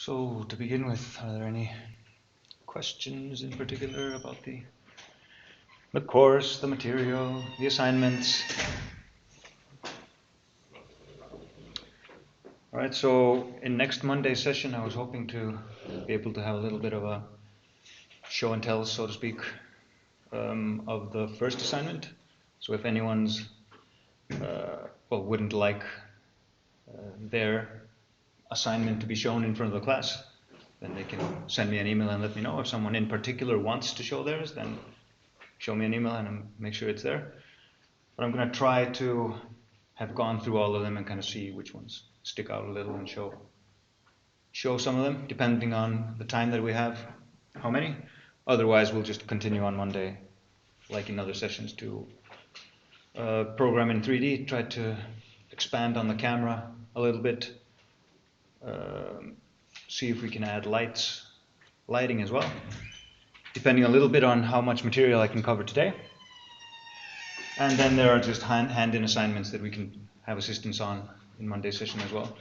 So to begin with, are there any questions in particular about the course, the material, the assignments? All right, so in next Monday's session, I was hoping to be able to have a little bit of a show and tell, so to speak, of the first assignment. So if anyone's, wouldn't like their assignment to be shown in front of the class, then they can send me an email and let me know. If someone in particular wants to show theirs, then show me an email and I'll make sure it's there. But I'm going to try to have gone through all of them and kind of see which ones stick out a little and show some of them, depending on the time that we have, how many. Otherwise, we'll just continue on Monday, like in other sessions, to program in 3D, try to expand on the camera a little bit, see if we can add lighting as well, depending a little bit on how much material I can cover today. And then there are just hand-in assignments that we can have assistance on in Monday's session as well.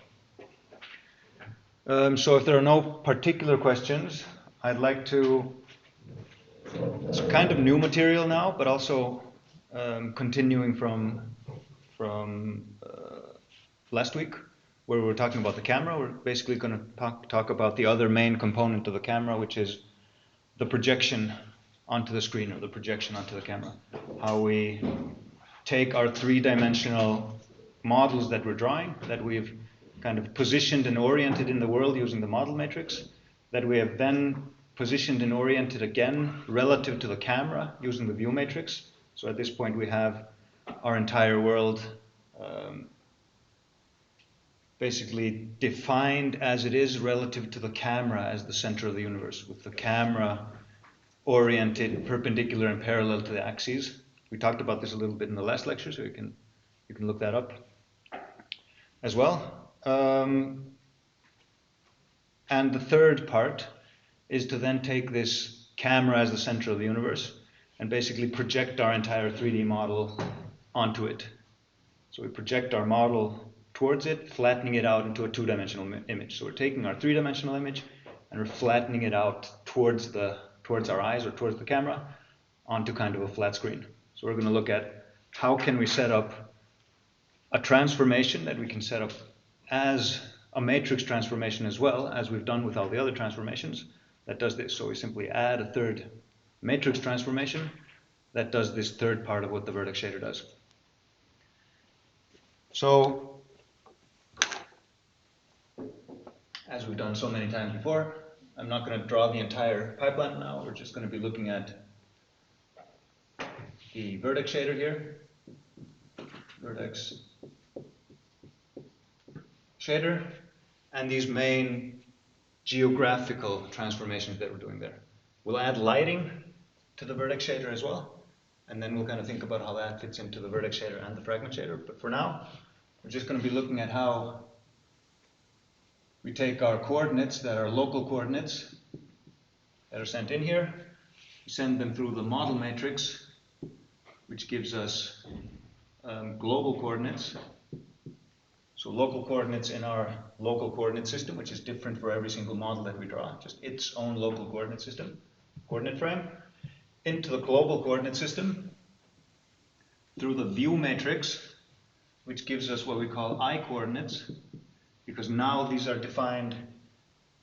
So if there are no particular questions, I'd like to, it's kind of new material now, but also continuing from last week, where we were talking about the camera. We're basically going to talk about the other main component of the camera, which is the projection onto the screen, or the projection onto the camera. How we take our three-dimensional models that we're drawing, that we've kind of positioned and oriented in the world using the model matrix, that we have then positioned and oriented again relative to the camera using the view matrix. So at this point we have our entire world basically defined as it is relative to the camera as the center of the universe, with the camera oriented perpendicular and parallel to the axes. We talked about this a little bit in the last lecture, so you can look that up as well. And the third part is to then take this camera as the center of the universe and basically project our entire 3D model onto it. So we project our model towards it, flattening it out into a two-dimensional image. So we're taking our three-dimensional image and we're flattening it out towards our eyes or towards the camera onto kind of a flat screen. So we're going to look at how can we set up a transformation that we can set up as a matrix transformation as well, as we've done with all the other transformations, that does this. So we simply add a third matrix transformation that does this third part of what the vertex shader does. So, as we've done so many times before, I'm not going to draw the entire pipeline now. We're just going to be looking at the vertex shader here. Vertex shader, and these main geographical transformations that we're doing there. We'll add lighting to the vertex shader as well, and then we'll kind of think about how that fits into the vertex shader and the fragment shader. But for now, we're just going to be looking at how we take our coordinates that are local coordinates that are sent in here, we send them through the model matrix, which gives us global coordinates. So local coordinates in our local coordinate system, which is different for every single model that we draw, just its own local coordinate system, coordinate frame, into the global coordinate system through the view matrix, which gives us what we call I-coordinates, because now these are defined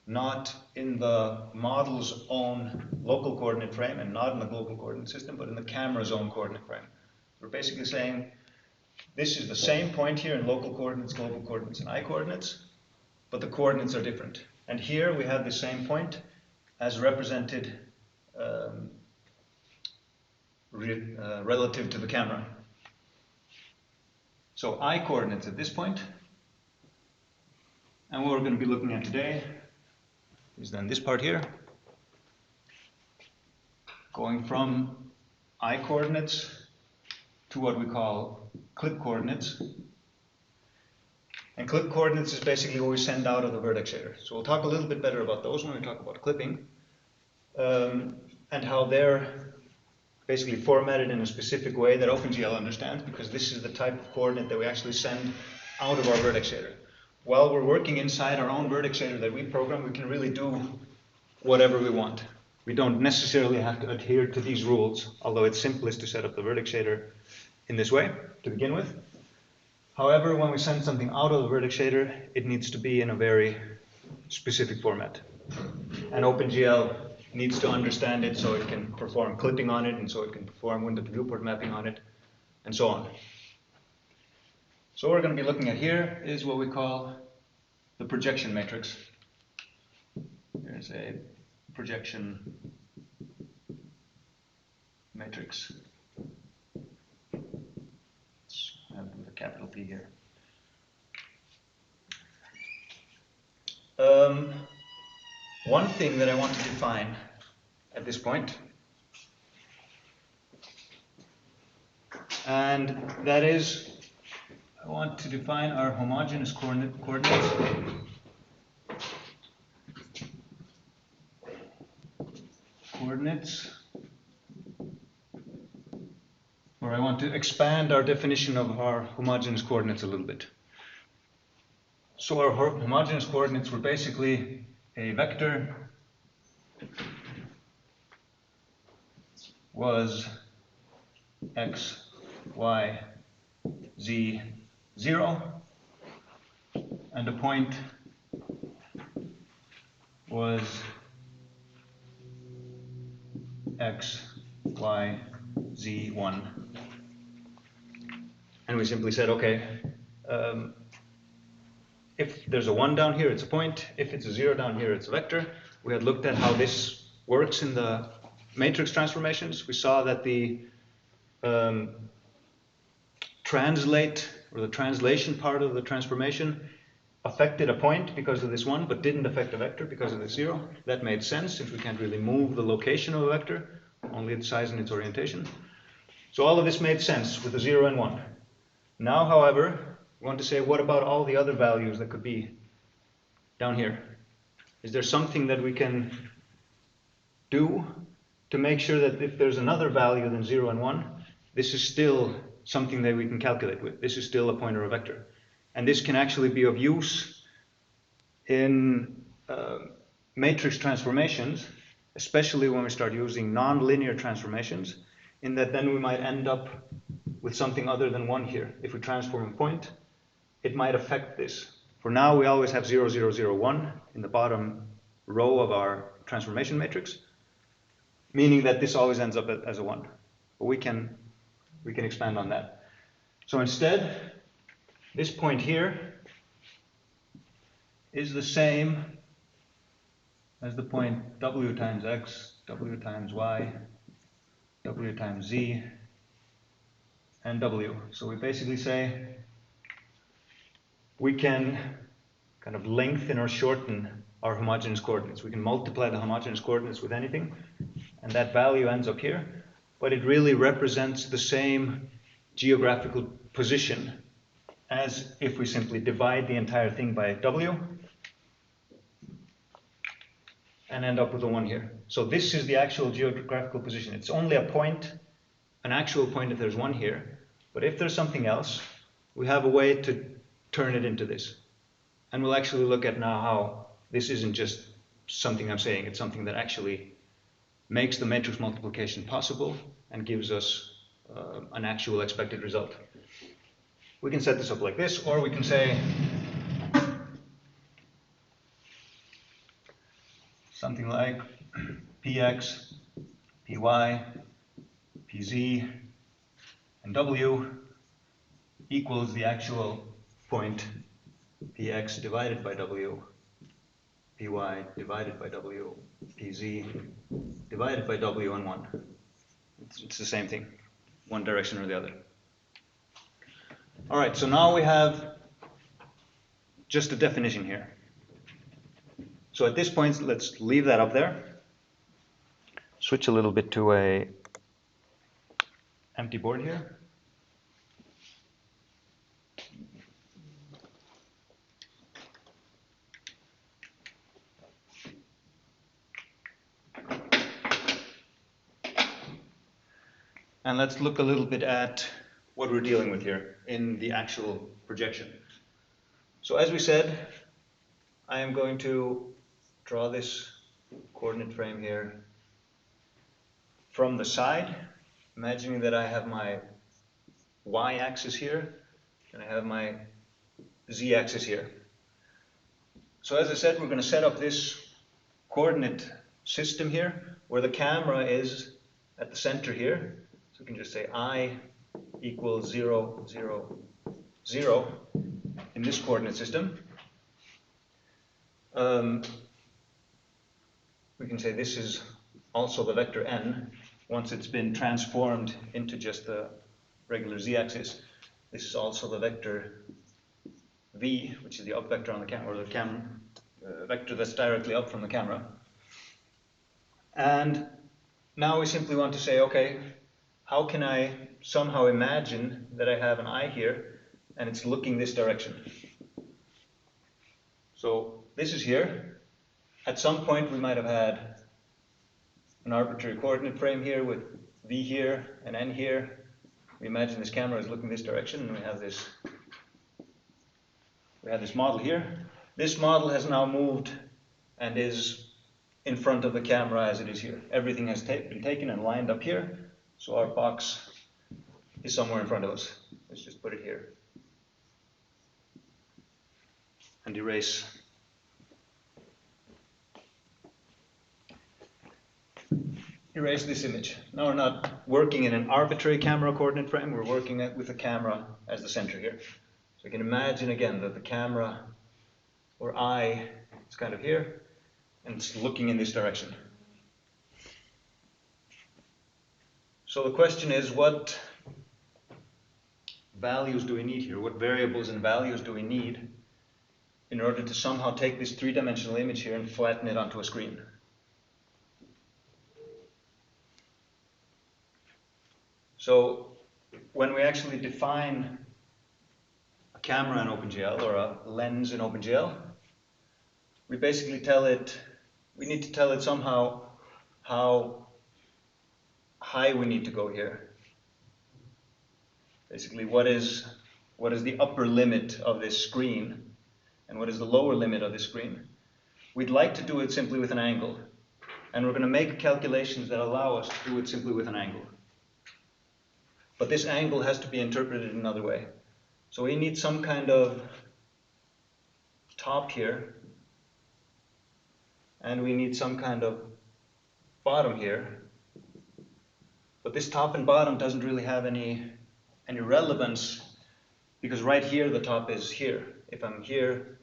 not in the model's own local coordinate frame and not in the global coordinate system, but in the camera's own coordinate frame. We're basically saying this is the same point here in local coordinates, global coordinates, and I-coordinates, but the coordinates are different. And here we have the same point as represented relative to the camera. So I-coordinates at this point, and what we're going to be looking at today is then this part here, going from I-coordinates to what we call clip coordinates. And clip coordinates is basically what we send out of the vertex shader. So we'll talk a little bit better about those when we talk about clipping, and how they're basically formatted in a specific way that OpenGL understands, because this is the type of coordinate that we actually send out of our vertex shader. while we're working inside our own vertex shader that we program, we can really do whatever we want. We don't necessarily have to adhere to these rules, although it's simplest to set up the vertex shader in this way to begin with. However, when we send something out of the vertex shader, it needs to be in a very specific format. And OpenGL needs to understand it so it can perform clipping on it, and so it can perform window to viewport mapping on it, and so on. So what we're going to be looking at here is what we call the projection matrix. There's a projection matrix. Let's have it with a capital P here. One thing that I want to define at this point, and that is, I want to define our homogeneous coordinates. Or I want to expand our definition of our homogeneous coordinates a little bit. So our homogeneous coordinates were basically a vector was x, y, z, 0, and a point was x, y, z, 1. And we simply said, okay, if there's a 1 down here, it's a point. If it's a 0 down here, it's a vector. We had looked at how this works in the matrix transformations. We saw that the translate, or the translation part of the transformation, affected a point because of this 1, but didn't affect a vector because of the 0. That made sense, since we can't really move the location of a vector, only its size and its orientation. So all of this made sense with a 0 and 1. Now, however, we want to say, what about all the other values that could be down here? Is there something that we can do to make sure that if there's another value than 0 and 1, this is still something that we can calculate with? This is still a point or a vector. And this can actually be of use in matrix transformations, especially when we start using nonlinear transformations, in that then we might end up with something other than 1 here. If we transform a point, it might affect this. For now, we always have 0, 0, 0, 1 in the bottom row of our transformation matrix, meaning that this always ends up as a 1. But we can expand on that. So instead, this point here is the same as the point w times x, w times y, w times z, and w. So we basically say we can kind of lengthen or shorten our homogeneous coordinates. We can multiply the homogeneous coordinates with anything, and that value ends up here. But it really represents the same geographical position as if we simply divide the entire thing by w and end up with a 1 here. So this is the actual geographical position. It's only a point, an actual point if there's 1 here. But if there's something else, we have a way to turn it into this. And we'll actually look at now how this isn't just something I'm saying, it's something that actually makes the matrix multiplication possible and gives us an actual expected result. We can set this up like this, or we can say something like px, py, pz, and w equals the actual point px divided by w, py divided by w, pz divided by w, and 1. It's the same thing, one direction or the other. All right, so now we have just a definition here. So at this point, let's leave that up there. Switch a little bit to a empty board here. And let's look a little bit at what we're dealing with here in the actual projection. So as we said, I am going to draw this coordinate frame here from the side, imagining that I have my y-axis here, and I have my z-axis here. So as I said, we're going to set up this coordinate system here, where the camera is at the center here. So we can just say I equals 0, 0, 0 in this coordinate system. We can say this is also the vector n once it's been transformed into just the regular z-axis. This is also the vector v, which is the up vector on the camera, or the vector that's directly up from the camera. And now we simply want to say, okay, how can I somehow imagine that I have an eye here and it's looking this direction? So this is here. At some point we might have had an arbitrary coordinate frame here with v here and n here. We imagine this camera is looking this direction, and we have this model here. This model has now moved and is in front of the camera as it is here. Everything has been taken and lined up here, so our box is somewhere in front of us. Let's just put it here and erase this image. Now we're not working in an arbitrary camera coordinate frame, we're working with the camera as the center here. So you can imagine again that the camera, or eye, is kind of here, and it's looking in this direction. So the question is, what values do we need here? What variables and values do we need in order to somehow take this three-dimensional image here and flatten it onto a screen? So when we actually define a camera in OpenGL or a lens in OpenGL, we basically we need to tell it somehow how high we need to go here. Basically, what is the upper limit of this screen and what is the lower limit of this screen? We'd like to do it simply with an angle, and we're going to make calculations that allow us to do it simply with an angle. But this angle has to be interpreted in another way. So we need some kind of top here, and we need some kind of bottom here. But this top and bottom doesn't really have any relevance, because right here the top is here. If I'm here,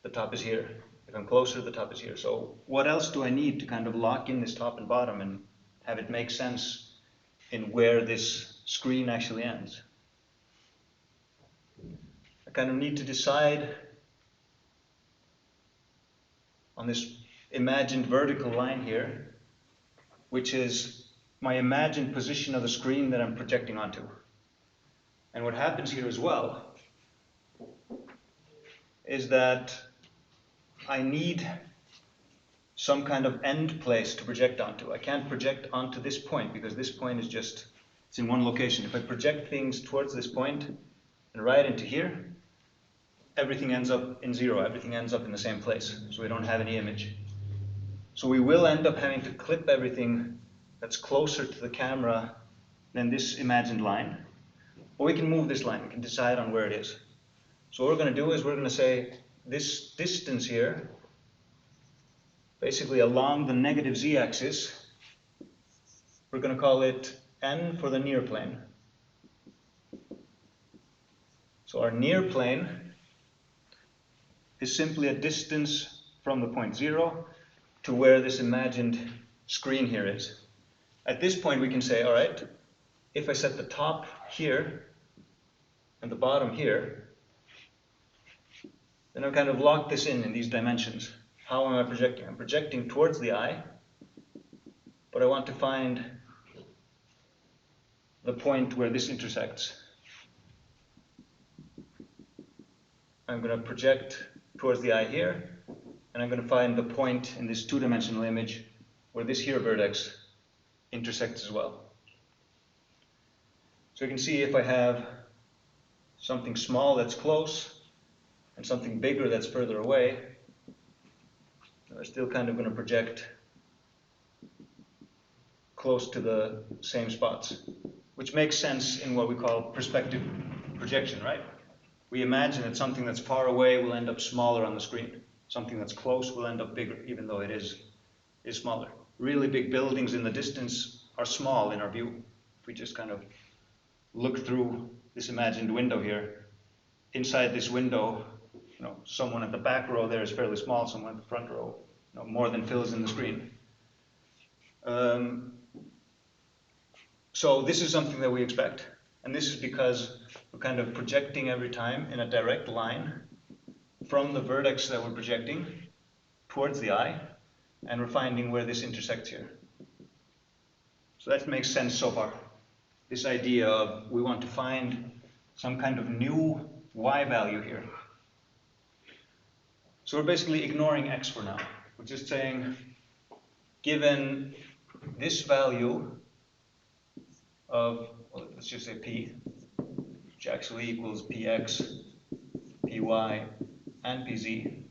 the top is here. If I'm closer, the top is here. So what else do I need to kind of lock in this top and bottom and have it make sense in where this screen actually ends? I kind of need to decide on this imagined vertical line here, which is my imagined position of the screen that I'm projecting onto. And what happens here as well is that I need some kind of end place to project onto. I can't project onto this point because this point is just, it's in one location. If I project things towards this point and right into here, everything ends up in zero. Everything ends up in the same place, so we don't have any image. So we will end up having to clip everything that's closer to the camera than this imagined line. Or we can move this line. We can decide on where it is. So what we're going to do is we're going to say this distance here, basically along the negative z-axis, we're going to call it n for the near plane. So our near plane is simply a distance from the point 0 to where this imagined screen here is. At this point we can say, all right, if I set the top here and the bottom here, then I've kind of locked this in these dimensions. How am I projecting? I'm projecting towards the eye, but I want to find the point where this intersects. I'm going to project towards the eye here, and I'm going to find the point in this two-dimensional image where this here vertex intersects as well. So you can see if I have something small that's close, and something bigger that's further away, are still kind of going to project close to the same spots, which makes sense in what we call perspective projection, right? We imagine that something that's far away will end up smaller on the screen. Something that's close will end up bigger, even though it is smaller. Really big buildings in the distance are small in our view. If we just kind of look through this imagined window here, inside this window, someone at the back row there is fairly small, someone at the front row, more than fills in the screen. So this is something that we expect, and this is because we're kind of projecting every time in a direct line from the vertex that we're projecting towards the eye, and we're finding where this intersects here. So that makes sense so far. This idea of we want to find some kind of new y value here. So we're basically ignoring x for now. We're just saying, given this value of, well, let's just say p, which actually equals px, py, and pz,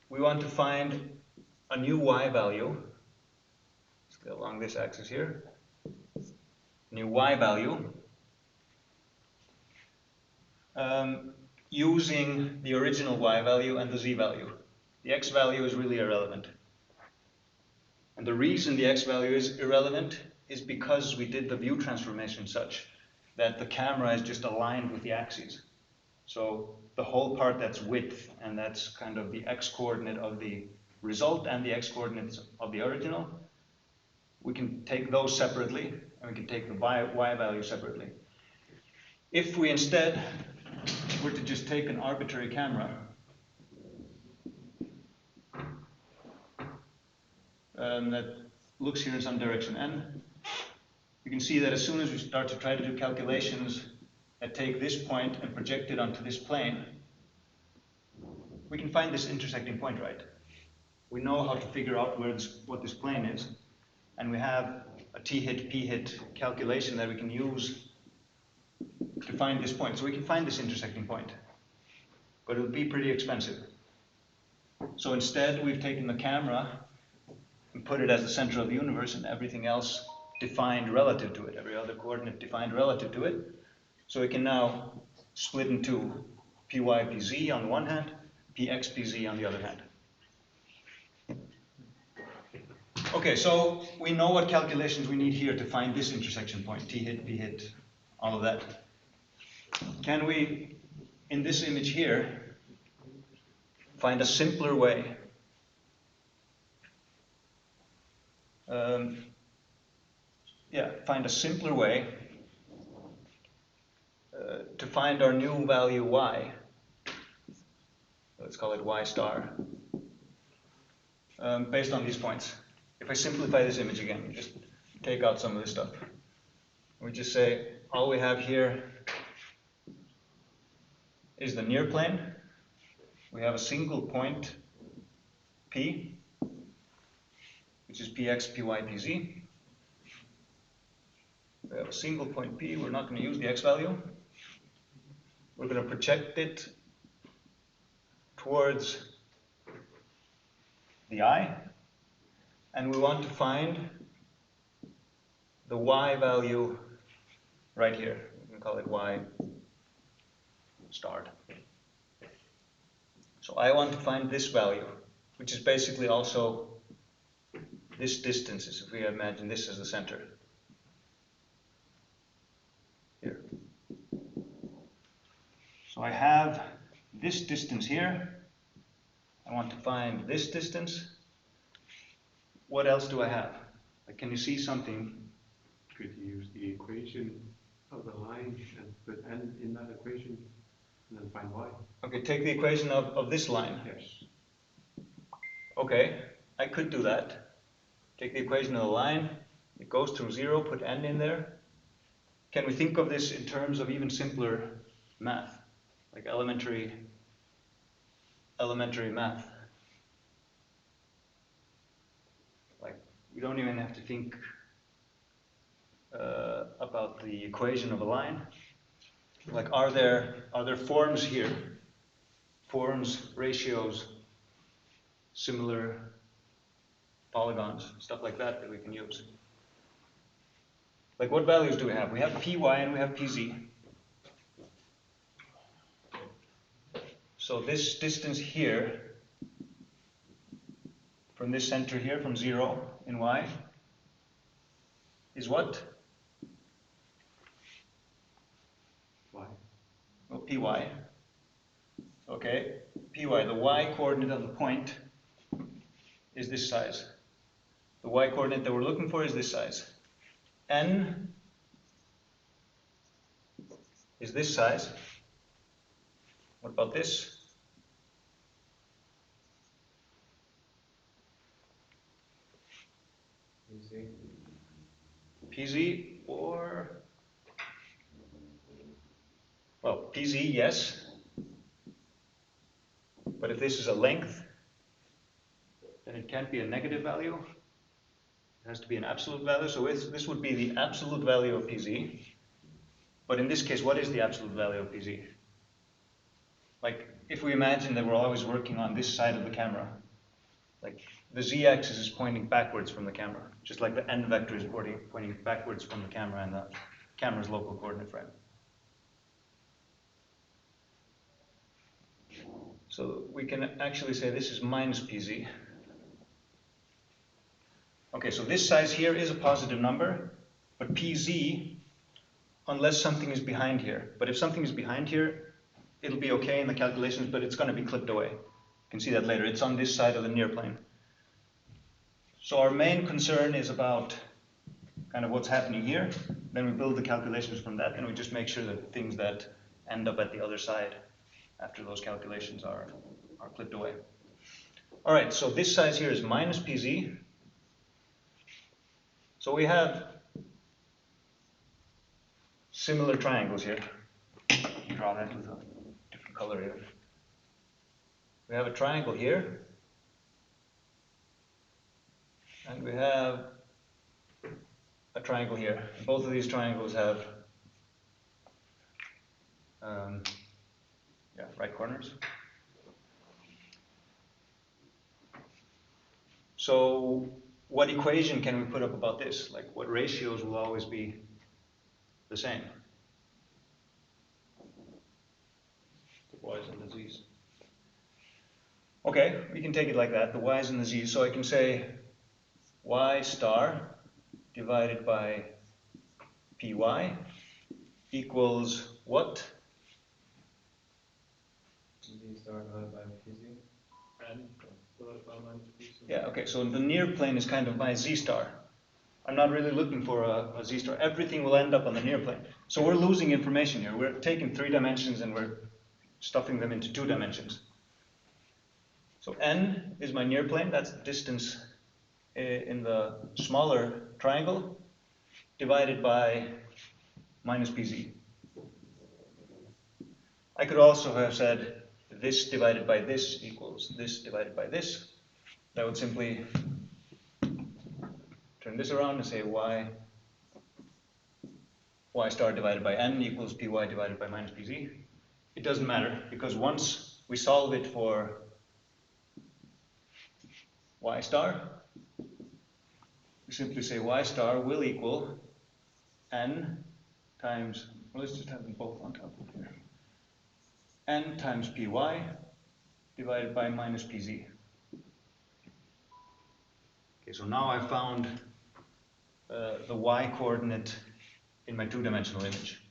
we want to find a new y value, let's go along this axis here, new y value, using the original y value and the z value. The x value is really irrelevant. And the reason the x value is irrelevant is because we did the view transformation such that the camera is just aligned with the axes. So the whole part that's width, and that's kind of the x-coordinate of the result and the x-coordinates of the original, we can take those separately, and we can take the y value separately. If we instead were to just take an arbitrary camera that looks here in some direction n, you can see that as soon as we start to try to do calculations that take this point and project it onto this plane, we can find this intersecting point, right? We know how to figure out what this plane is, and we have a t-hit, p-hit calculation that we can use to find this point. So we can find this intersecting point, but it would be pretty expensive. So instead, we've taken the camera and put it as the center of the universe, and everything else defined relative to it, every other coordinate defined relative to it. So we can now split into py, pz on the one hand, px, pz on the other hand. Okay, so we know what calculations we need here to find this intersection point, t-hit, p-hit, all of that. Can we, in this image here, find a simpler way find a simpler way to find our new value y. Let's call it y star, based on these points. If I simplify this image again, just take out some of this stuff. We just say all we have here is the near plane. We have a single point P, which is px, py, pz. We have a single point P. We're not going to use the x value. We're going to project it towards the eye, and we want to find the y value right here. We can call it y starred. So I want to find this value, which is basically also this distance, if we imagine this as the center. Here. So I have this distance here. I want to find this distance. What else do I have? Like, can you see something? Could you use the equation of the line and put n in that equation and then find y? Okay, take the equation of this line. Yes. Okay, I could do that. Take the equation of the line. It goes through 0, put n in there. Can we think of this in terms of even simpler math, like elementary math? Like, we don't even have to think about the equation of a line. Like, are there forms here, forms, ratios, similar polygons, stuff like that we can use? Like, what values do we have? We have py and we have pz. So this distance here, from this center here, from 0 in y, is what? Y. Oh, py. Okay, py, the y coordinate of the point is this size. The y coordinate that we're looking for is this size. N is this size. What about this? PZ or, well, PZ, yes. But if this is a length, then it can't be a negative value. It has to be an absolute value. So this would be the absolute value of PZ. But in this case, what is the absolute value of PZ? Like, if we imagine that we're always working on this side of the camera, like the z-axis is pointing backwards from the camera, just like the n vector is pointing backwards from the camera and the camera's local coordinate frame. So we can actually say this is minus pz. Okay, so this size here is a positive number, but pz, unless something is behind here. But if something is behind here, it'll be okay in the calculations, but it's going to be clipped away. You can see that later. It's on this side of the near plane. So our main concern is about kind of what's happening here. Then we build the calculations from that, and we just make sure that things that end up at the other side after those calculations are clipped away. All right, so this size here is minus pz. So we have similar triangles here. Draw that with a different color here. We have a triangle here, and we have a triangle here. Both of these triangles have right corners. So what equation can we put up about this? Like, what ratios will always be the same? The y's and the z's. Okay, we can take it like that, the y's and the z's. So I can say y star divided by py equals what? Z star divided by pz. And divided by minus pz. Yeah, okay, so the near plane is kind of my z star. I'm not really looking for a z star. Everything will end up on the near plane. So we're losing information here. We're taking 3 dimensions and we're stuffing them into 2 dimensions. So n is my near plane. That's the distance in the smaller triangle divided by minus pz. I could also have said this divided by this equals this divided by this. That would simply turn this around and say y star divided by n equals py divided by minus pz. It doesn't matter, because once we solve it for y star, we simply say y star will equal n times, well, let's just have them both on top of here, n times py divided by minus pz. Okay, so now I found the y coordinate in my 2-dimensional image.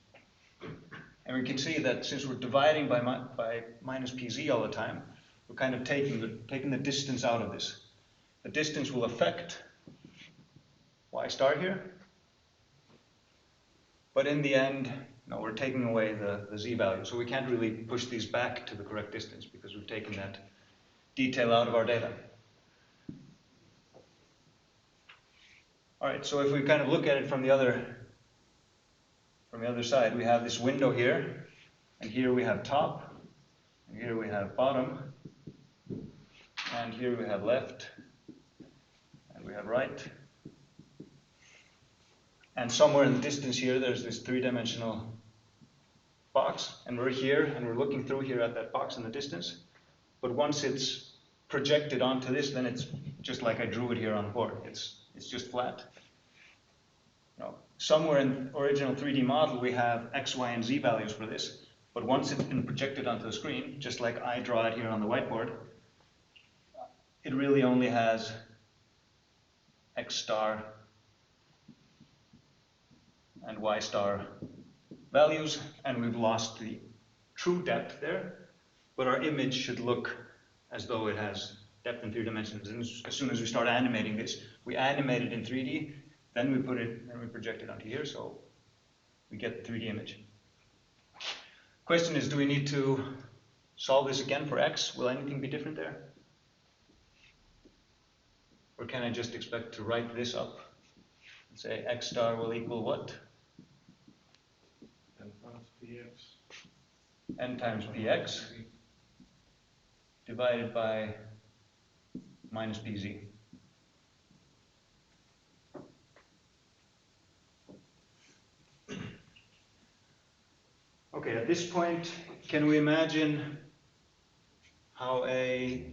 And we can see that since we're dividing by minus pz all the time, we're kind of taking the distance out of this. The distance will affect y star here, but in the end, no, we're taking away the z value. So we can't really push these back to the correct distance because we've taken that detail out of our data. All right, so if we kind of look at it from the other side, we have this window here, and here we have top, and here we have bottom, and here we have left, and we have right. And somewhere in the distance here, there's this 3-dimensional box, and we're here, and we're looking through here at that box in the distance. But once it's projected onto this, then it's just like I drew it here on the board. It's just flat. Now, somewhere in original 3D model, we have X, Y, and Z values for this. But once it's been projected onto the screen, just like I draw it here on the whiteboard, it really only has X star and Y star values, and we've lost the true depth there, but our image should look as though it has depth in 3 dimensions. And as soon as we start animating this, we animate it in 3D, then we project it onto here, so we get the 3D image. Question is, do we need to solve this again for X? Will anything be different there? Or can I just expect to write this up and say X star will equal what? N times px. N times px divided by minus pz. Okay, at this point, can we imagine how a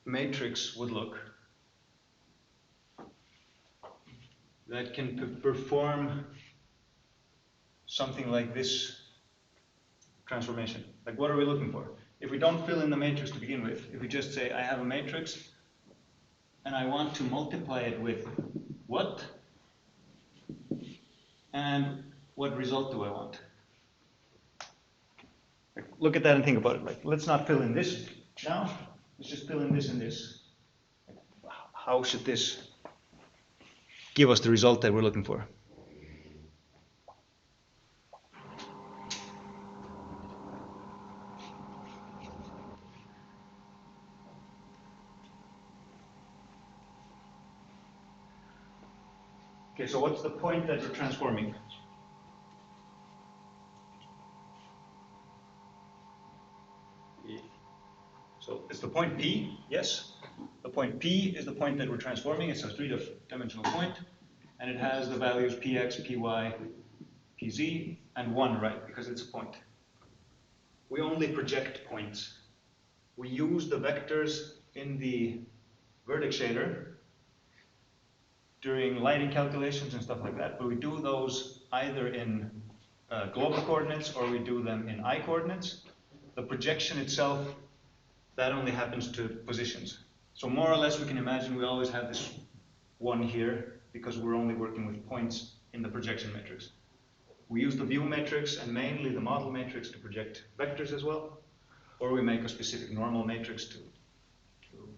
matrix would look that can perform something like this transformation? Like, what are we looking for? If we don't fill in the matrix to begin with, if we just say, I have a matrix and I want to multiply it with what? And what result do I want? Like, look at that and think about it. Like, let's not fill in this now. Let's just fill in this and this. How should this give us the result that we're looking for? Okay, so what's the point that we're transforming? So it's the point P, yes. The point P is the point that we're transforming. It's a 3-dimensional point, and it has the values Px, Py, Pz, and 1, right? Because it's a point. We only project points. We use the vectors in the vertex shader during lighting calculations and stuff like that, but we do those either in global coordinates or we do them in I coordinates. The projection itself, that only happens to positions. So more or less we can imagine we always have this 1 here because we're only working with points in the projection matrix. We use the view matrix and mainly the model matrix to project vectors as well, or we make a specific normal matrix to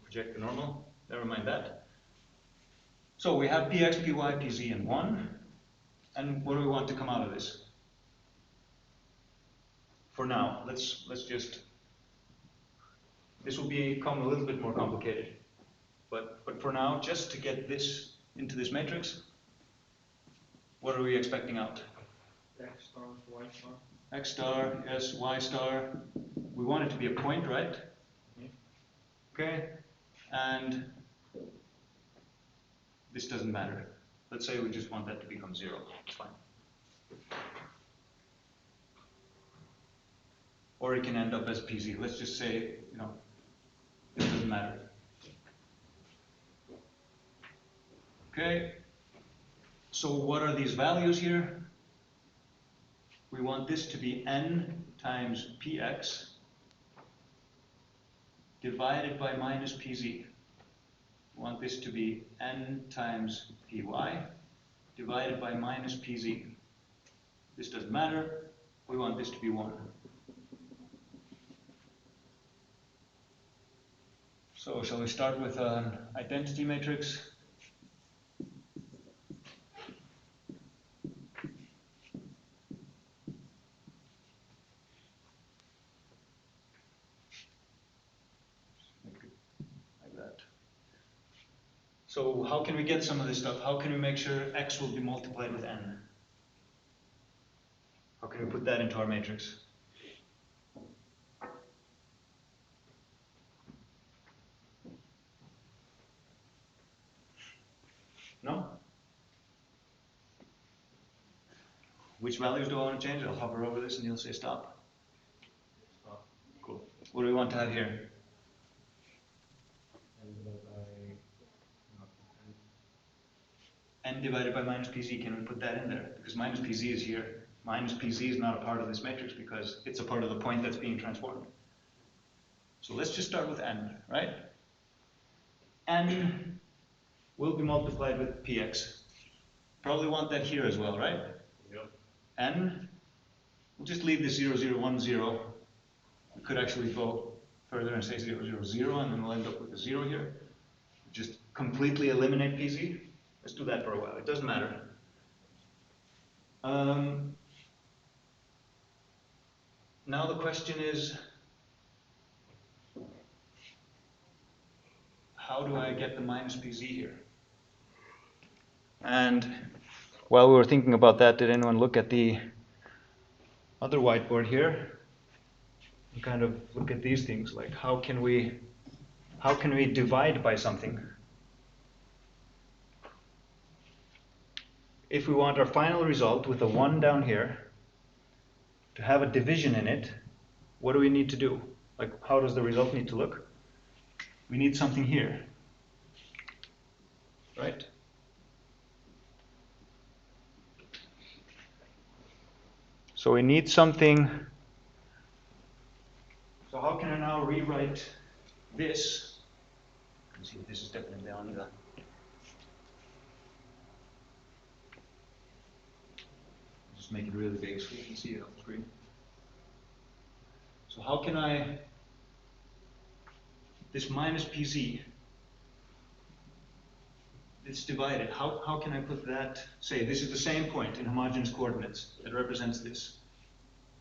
project the normal. Never mind that. So we have Px, Py, Pz, and 1. And what do we want to come out of this? For now, let's just, this will become a little bit more complicated. But for now, just to get this into this matrix, what are we expecting out? X star, Y star. X star, yes, Y star. We want it to be a point, right? Yeah. Okay, and this doesn't matter. Let's say we just want that to become 0. It's fine. Or it can end up as PZ. Let's just say, you know, it doesn't matter. Okay, so what are these values here? We want this to be n times px divided by minus pz. We want this to be n times py divided by minus pz. This doesn't matter. We want this to be 1. So shall we start with an identity matrix? Like that. So how can we get some of this stuff? How can we make sure x will be multiplied with n? How can we put that into our matrix? No? Which values do I want to change? I'll hover over this and you'll say stop. Stop. Cool. What do we want to have here? And divided by N divided by minus PZ, can we put that in there? Because minus PZ is here. Minus PZ is not a part of this matrix because it's a part of the point that's being transformed. So let's just start with N, right? N will be multiplied with PX. Probably want that here as well, right? Yep. N, we'll just leave this 0, 0, 1, 0. We could actually go further and say 0, 0, 0, and then we'll end up with a 0 here. Just completely eliminate PZ. Let's do that for a while. It doesn't matter. Now the question is, how do I get the minus PZ here? And while we were thinking about that, did anyone look at the other whiteboard here? And kind of look at these things, like how can we divide by something? If we want our final result with a 1 down here to have a division in it, what do we need to do? Like, how does the result need to look? We need something here, right? So we need something. So how can I now rewrite this? You can see this is definitely on the just make it really big so you can see it on the screen. So how can I, this minus PZ, it's divided. How can I put that, say this is the same point in homogeneous coordinates that represents this.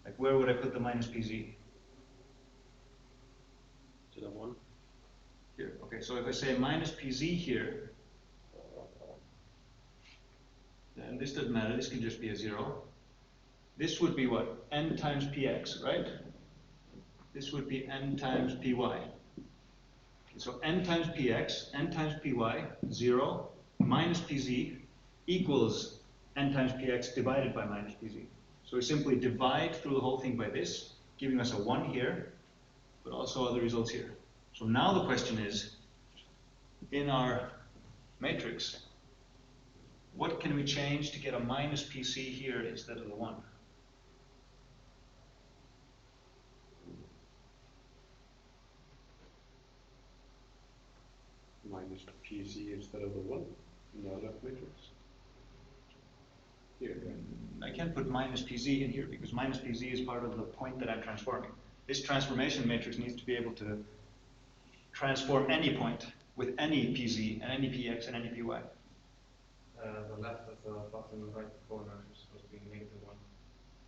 Like where would I put the minus PZ? To the 1. Here. Okay, so if I say minus PZ here, then this doesn't matter, this can just be a 0. This would be what? N times px, right? This would be n times py. So n times px, n times py, 0, minus pz equals n times px divided by minus pz. So we simply divide through the whole thing by this, giving us a 1 here, but also other results here. So now the question is, in our matrix, what can we change to get a minus pc here instead of the 1? Minus PC instead of the 1 in the other matrix. Here. I can't put minus pz in here because minus pz is part of the point that I'm transforming. This transformation matrix needs to be able to transform any point with any pz and any px and any py. The left of the bottom right corner is supposed to be negative 1.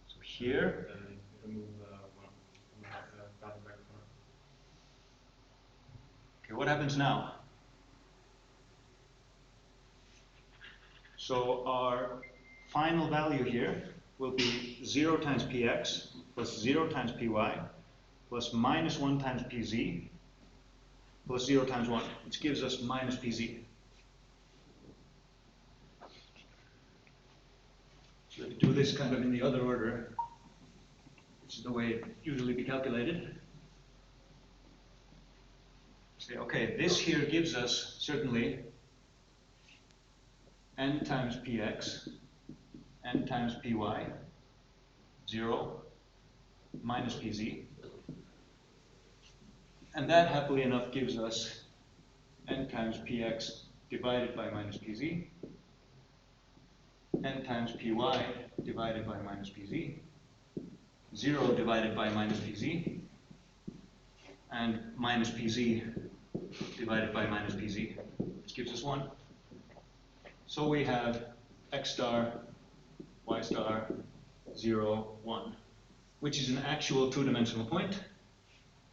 So here, Remove the 1 from the bottom right corner. okay, what happens now? So our final value here will be 0 times px plus 0 times py plus minus 1 times pz plus 0 times 1, which gives us minus pz. So if you do this kind of in the other order, which is the way it usually be calculated, say, okay, this here gives us certainly n times px, n times py, 0, minus pz. And that, happily enough, gives us n times px divided by minus pz, n times py divided by minus pz, 0 divided by minus pz, and minus pz divided by minus pz, which gives us 1. So we have x star, y star, 0, 1, which is an actual two-dimensional point.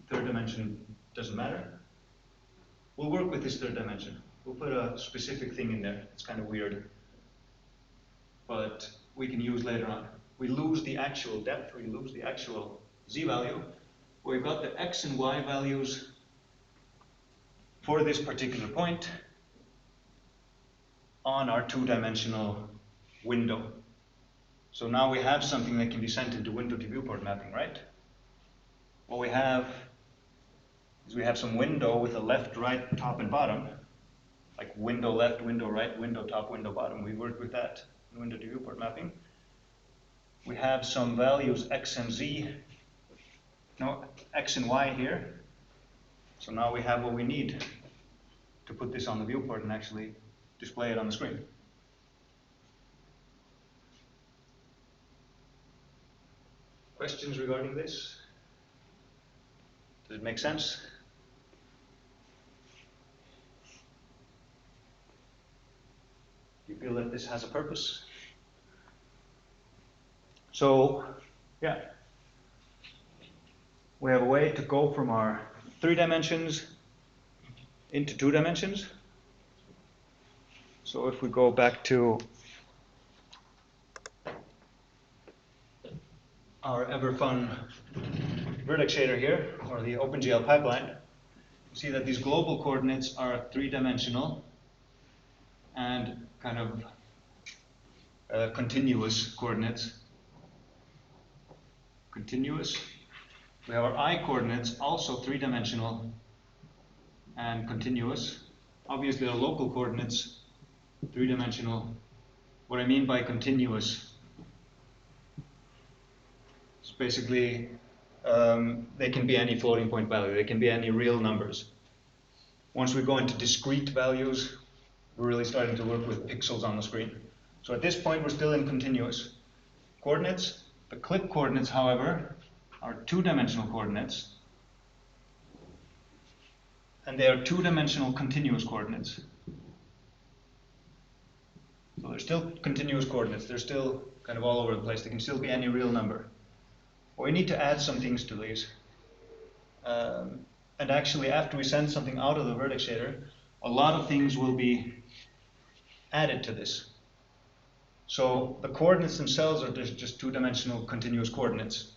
Third dimension doesn't matter. We'll work with this third dimension. We'll put a specific thing in there. It's kind of weird, but we can use later on. We lose the actual depth, we lose the actual z value. We've got the x and y values for this particular point on our two-dimensional window. So now we have something that can be sent into window to viewport mapping, right? What we have is we have some window with a left, right, top, and bottom, like window left, window right, window top, window bottom. We worked with that in window to viewport mapping. We have some values x and z, no, x and y here. So now we have what we need to put this on the viewport and actually display it on the screen. Questions regarding this? Does it make sense? Do you feel that this has a purpose? So, yeah. We have a way to go from our 3 dimensions into 2 dimensions. So if we go back to our ever fun vertex shader here, or the OpenGL pipeline, you see that these global coordinates are 3-dimensional and kind of continuous coordinates. Continuous. We have our I coordinates, also 3-dimensional and continuous. Obviously our local coordinates, 3-dimensional. What I mean by continuous is basically they can be any floating point value, they can be any real numbers. Once we go into discrete values, we're really starting to work with pixels on the screen. So at this point we're still in continuous coordinates. The clip coordinates, however, are 2-dimensional coordinates, and they are 2-dimensional continuous coordinates. So they're still continuous coordinates, they're still kind of all over the place, they can still be any real number. But we need to add some things to these. And actually, after we send something out of the vertex shader, a lot of things will be added to this. So the coordinates themselves are just 2-dimensional continuous coordinates.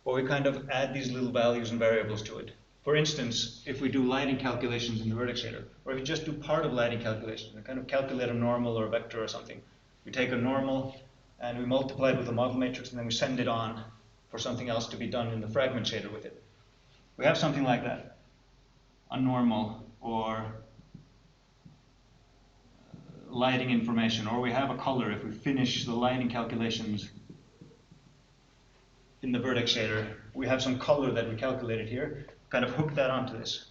But we kind of add these little values and variables to it. For instance, if we do lighting calculations in the vertex shader, or if we just do part of lighting calculations, and kind of calculate a normal or a vector or something. We take a normal and we multiply it with a model matrix, and then we send it on for something else to be done in the fragment shader with it. We have something like that, a normal or lighting information, or we have a color if we finish the lighting calculations in the vertex shader. We have some color that we calculated here, kind of hook that onto this.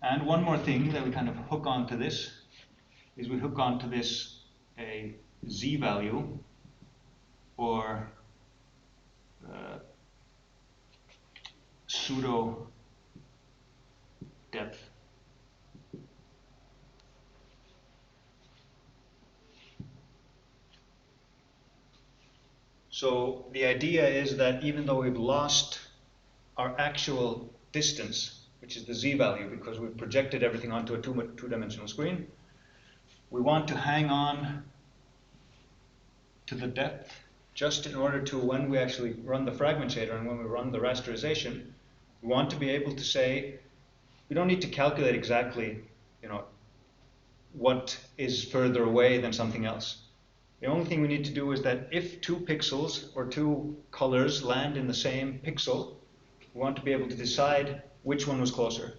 And one more thing that we kind of hook onto this is we hook onto this a z value or pseudo depth. So the idea is that even though we've lost our actual distance, which is the z value, because we've projected everything onto a two-dimensional screen, we want to hang on to the depth just in order to, when we actually run the fragment shader and when we run the rasterization, we want to be able to say, we don't need to calculate exactly, what is further away than something else. The only thing we need to do is that if 2 pixels or 2 colors land in the same pixel, we want to be able to decide which one was closer.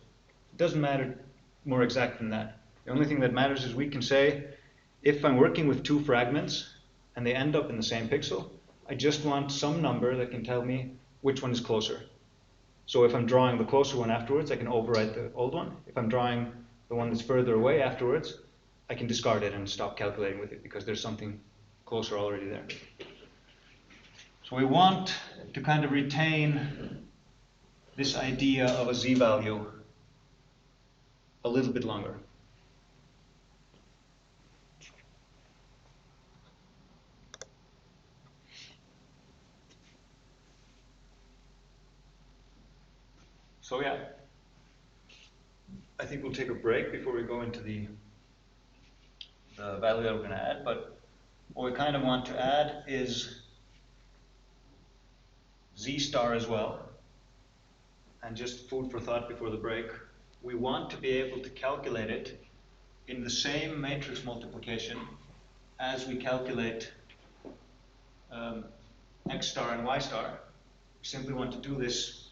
It doesn't matter more exact than that. The only thing that matters is we can say, if I'm working with 2 fragments and they end up in the same pixel, I just want some number that can tell me which one is closer. So if I'm drawing the closer one afterwards, I can overwrite the old one. If I'm drawing the one that's further away afterwards, I can discard it and stop calculating with it because there's something closer already there. So we want to kind of retain this idea of a z value a little bit longer. So yeah, I think we'll take a break before we go into the value that we're going to add, but what we kind of want to add is z star as well. And just food for thought before the break, we want to be able to calculate it in the same matrix multiplication as we calculate X star and Y star. We simply want to do this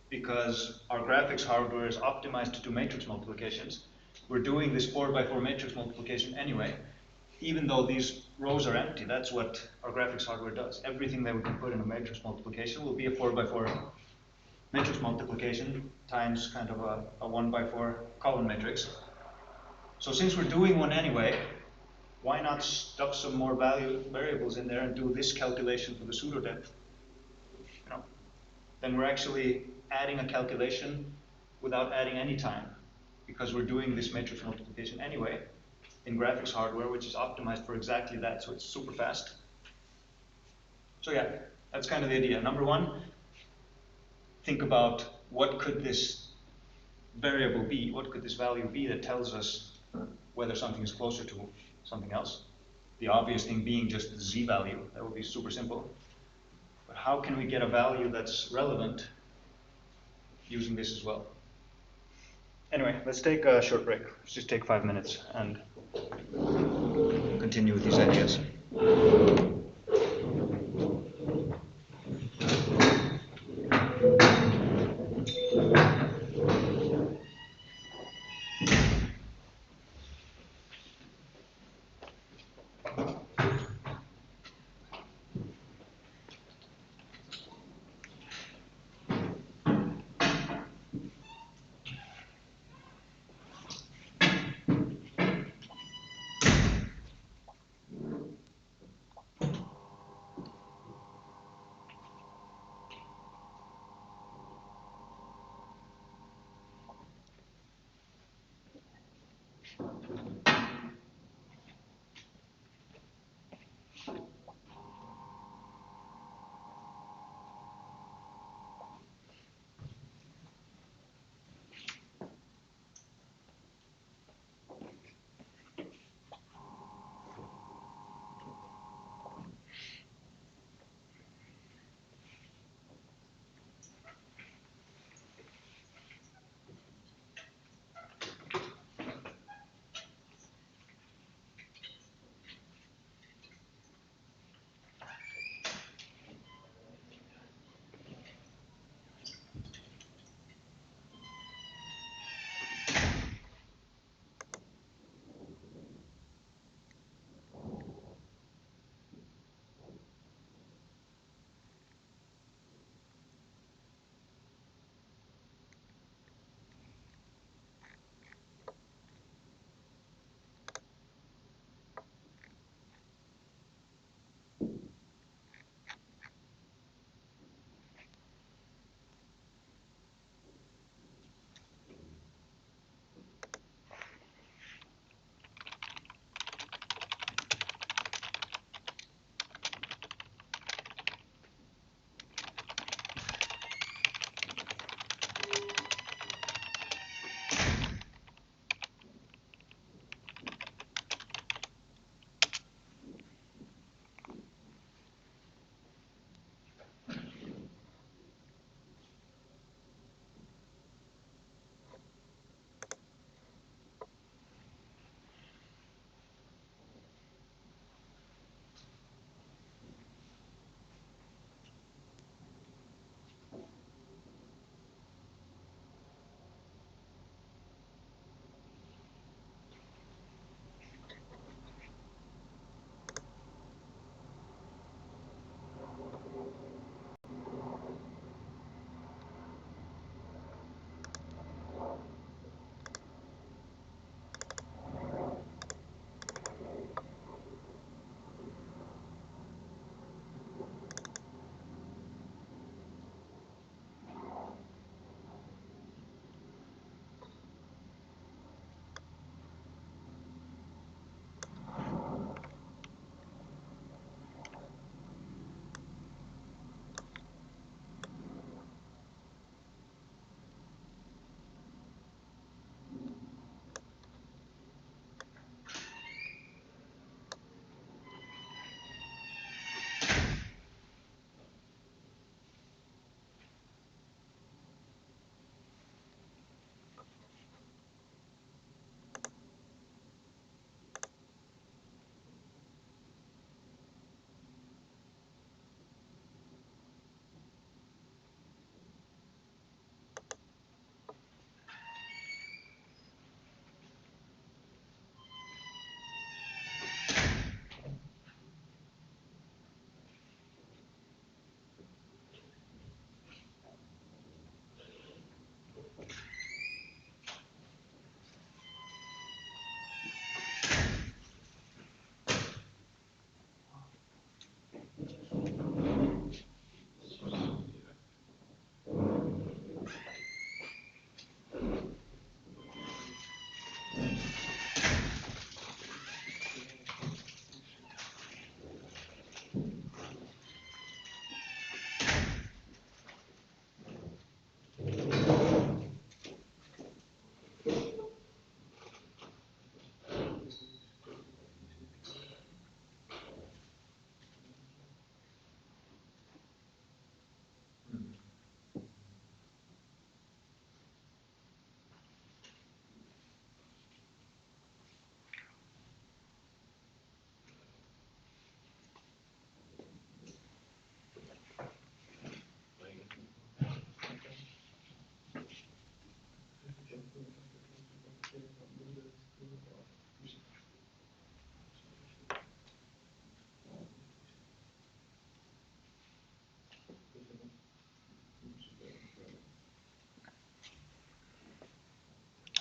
because our graphics hardware is optimized to do matrix multiplications. We're doing this 4x4 matrix multiplication anyway, even though these rows are empty. That's what our graphics hardware does. Everything that we can put in a matrix multiplication will be a 4x4 matrix multiplication times kind of a 1x4 column matrix. So since we're doing one anyway, why not stuff some more variables in there and do this calculation for the pseudo depth? You know, then we're actually adding a calculation without adding any time, because we're doing this matrix multiplication anyway in graphics hardware, which is optimized for exactly that, so it's super fast. So yeah, that's kind of the idea. Number one, think about what could this variable be, what could this value be that tells us whether something is closer to something else. The obvious thing being just the z value. That would be super simple. But how can we get a value that's relevant using this as well? Anyway, let's take a short break. Let's just take 5 minutes and continue with these ideas.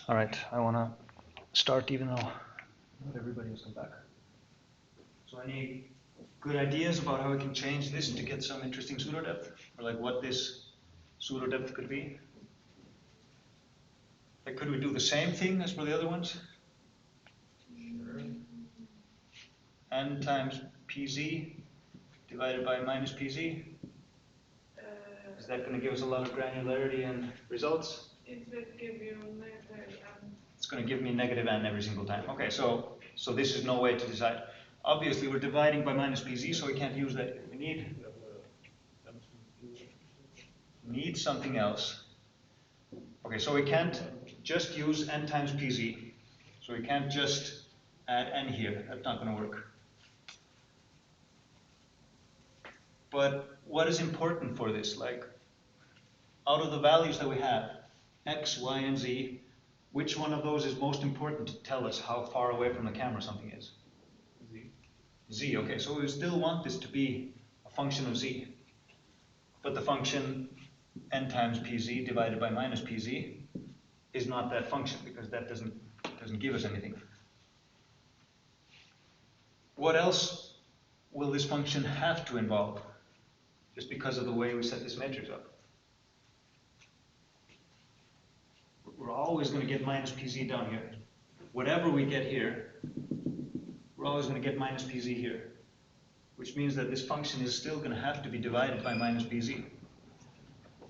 All right, I want to start even though not everybody has come back. So any good ideas about how we can change this to get some interesting pseudo depth, or like what this pseudo depth could be? Like, could we do the same thing as for the other ones? Sure. N times pz divided by minus pz. Is that going to give us a lot of granularity and results? It will give you negative n. It's going to give me negative n every single time. Okay, so this is no way to decide. Obviously, we're dividing by minus pz, so we can't use that. We need something else. Okay, so we can't just use n times pz. So we can't just add n here. That's not going to work. But what is important for this? Like, out of the values that we have, x, y, and z, which one of those is most important to tell us how far away from the camera something is? Z. Z, okay, so we still want this to be a function of z. But the function n times pz divided by minus pz is not that function because that doesn't give us anything. What else will this function have to involve? Just because of the way we set this matrix up. We're always going to get minus pz down here. Whatever we get here, we're always going to get minus pz here. Which means that this function is still going to have to be divided by minus pz.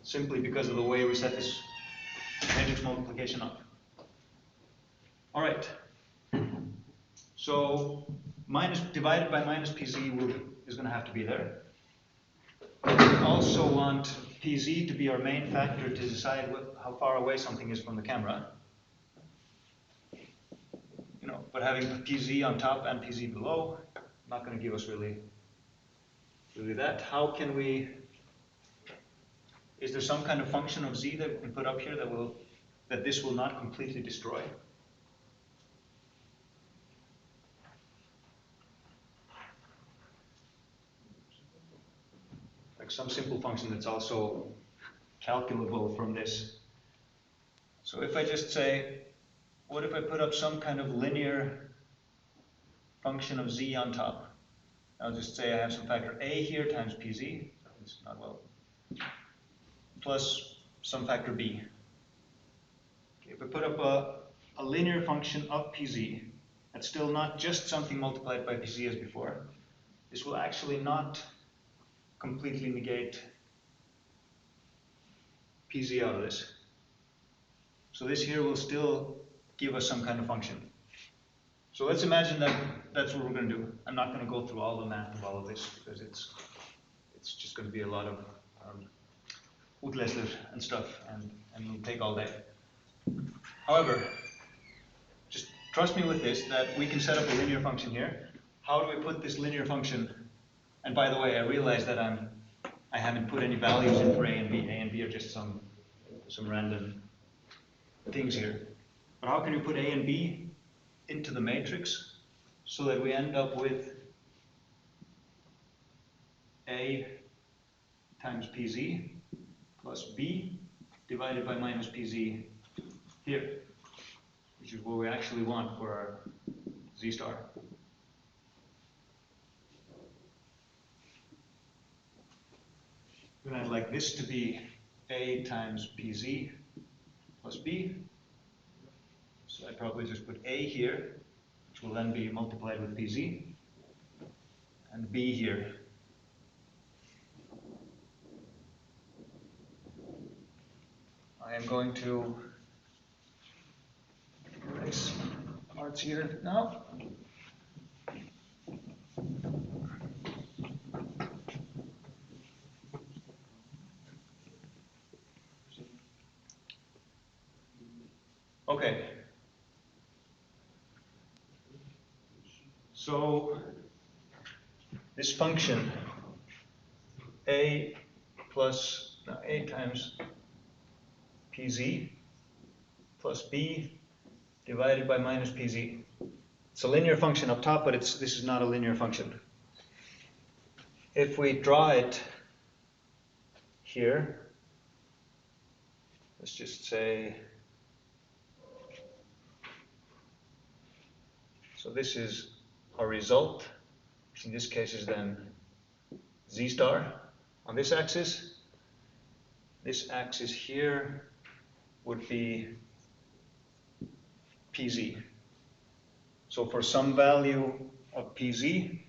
Simply because of the way we set this matrix multiplication up. All right. So minus divided by minus pz is going to have to be there. We also want pz to be our main factor to decide how far away something is from the camera. But having pz on top and pz below, not going to give us really that. How can we? Is there some kind of function of z that we can put up here that this will not completely destroy? Like some simple function that's also calculable from this. So if I just say, what if I put up some kind of linear function of z on top? I'll just say I have some factor a here times pz, it's not well, plus some factor b. Okay, if I put up a linear function of pz, that's still not just something multiplied by pz as before. This will actually not completely negate pz out of this. So this here will still give us some kind of function. So let's imagine that that's what we're going to do. I'm not going to go through all the math of all of this because it's just going to be a lot of utlässer and stuff, and it'll take all day. However, just trust me with this, that we can set up a linear function here. How do we put this linear function? And by the way, I realize that I haven't put any values in for a and b. A and b are just some random things here. But how can we put a and b into the matrix so that we end up with a times pz plus b divided by minus pz here, which is what we actually want for our z star. Then I'd like this to be a times pz plus b. So I probably just put a here, which will then be multiplied with pz, and b here. I am going to erase parts here now. Okay. So this function a times pz plus b divided by minus pz. It's a linear function up top, but this is not a linear function. If we draw it here, let's just say So this is our result, which in this case is then z star on this axis. This axis here would be pz. So for some value of pz,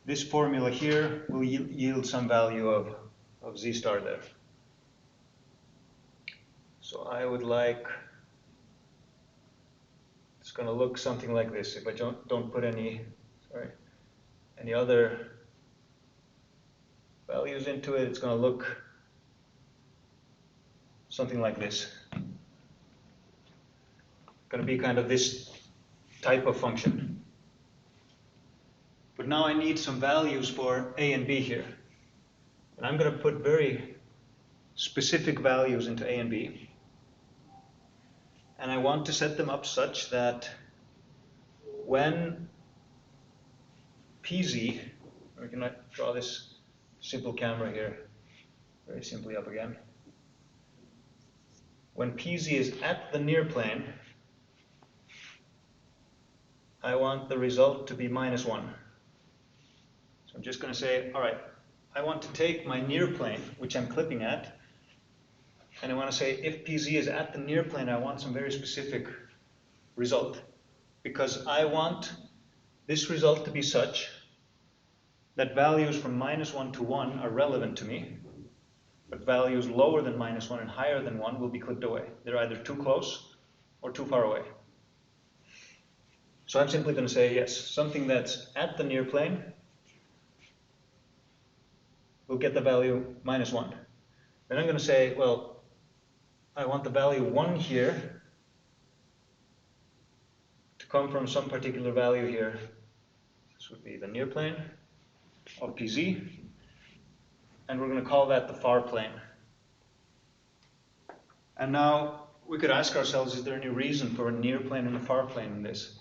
this formula here will yield some value of z star there. So I would like, it's going to look something like this. If I don't put any other values into it, it's going to look something like this. Going to be kind of this type of function. But now I need some values for a and b here. And I'm going to put very specific values into a and b. And I want to set them up such that when pz, we can draw this simple camera here very simply up again. When pz is at the near plane, I want the result to be -1. So I'm just going to say, all right, I want to take my near plane, which I'm clipping at, and I want to say if pz is at the near plane, I want some very specific result, because I want this result to be such that values from -1 to 1 are relevant to me, but values lower than -1 and higher than 1 will be clipped away. They're either too close or too far away. So I'm simply going to say, yes, something that's at the near plane will get the value -1. Then I'm going to say, well, I want the value 1 here to come from some particular value here. This would be the near plane of pz, and we're going to call that the far plane. And now we could ask ourselves, is there any reason for a near plane and a far plane in this?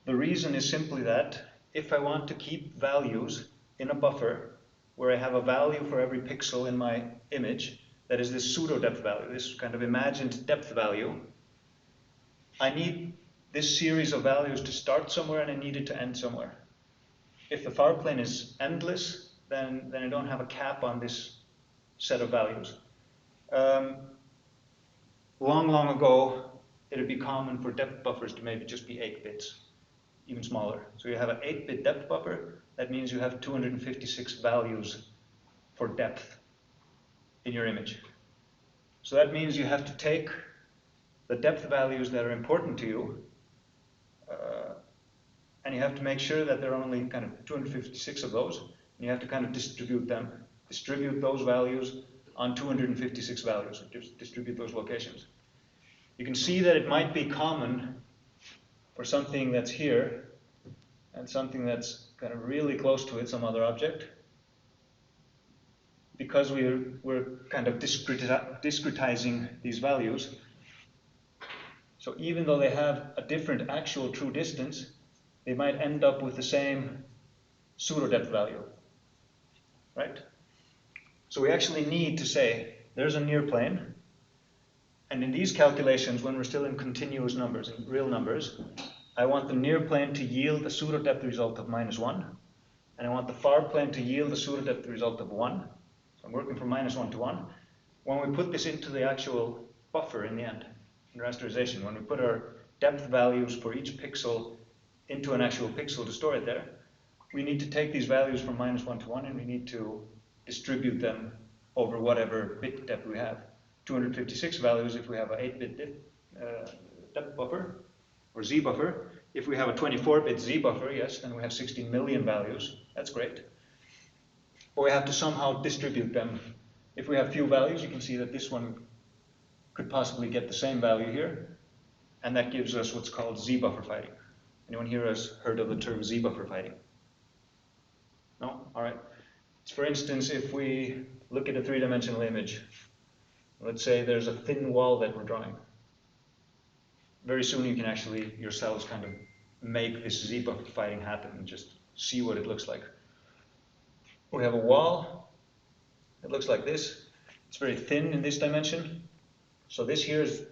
The reason is simply that if I want to keep values in a buffer where I have a value for every pixel in my image, that is this pseudo depth value, this kind of imagined depth value, I need this series of values to start somewhere and I need it to end somewhere. If the far plane is endless, then I don't have a cap on this set of values. Long ago, it would be common for depth buffers to maybe just be 8 bits, even smaller. So you have an 8-bit depth buffer, that means you have 256 values for depth in your image. So that means you have to take the depth values that are important to you, and you have to make sure that there are only kind of 256 of those, and you have to kind of distribute those values on 256 values, or just distribute those locations. You can see that it might be common for something that's here and something that's kind of really close to it, some other object, because we're kind of discretizing these values. So even though they have a different actual true distance, they might end up with the same pseudo-depth value, right? So we actually need to say, there's a near plane, and in these calculations, when we're still in continuous numbers, in real numbers, I want the near plane to yield a pseudo-depth result of -1, and I want the far plane to yield a pseudo-depth result of 1. So I'm working from -1 to 1. When we put this into the actual buffer in the end, in rasterization, when we put our depth values for each pixel into an actual pixel to store it there, we need to take these values from -1 to 1 and we need to distribute them over whatever bit depth we have. 256 values if we have an 8-bit depth buffer, or Z buffer. If we have a 24-bit Z buffer, yes, then we have 16 million values. That's great. But we have to somehow distribute them. If we have few values, you can see that this one could possibly get the same value here, and that gives us what's called Z buffer fighting. Anyone here has heard of the term Z buffer fighting? No? All right. So for instance, if we look at a three-dimensional image, let's say there's a thin wall that we're drawing. Very soon you can actually yourselves kind of make this Z buffer fighting happen and just see what it looks like. We have a wall. It looks like this. It's very thin in this dimension. So this here is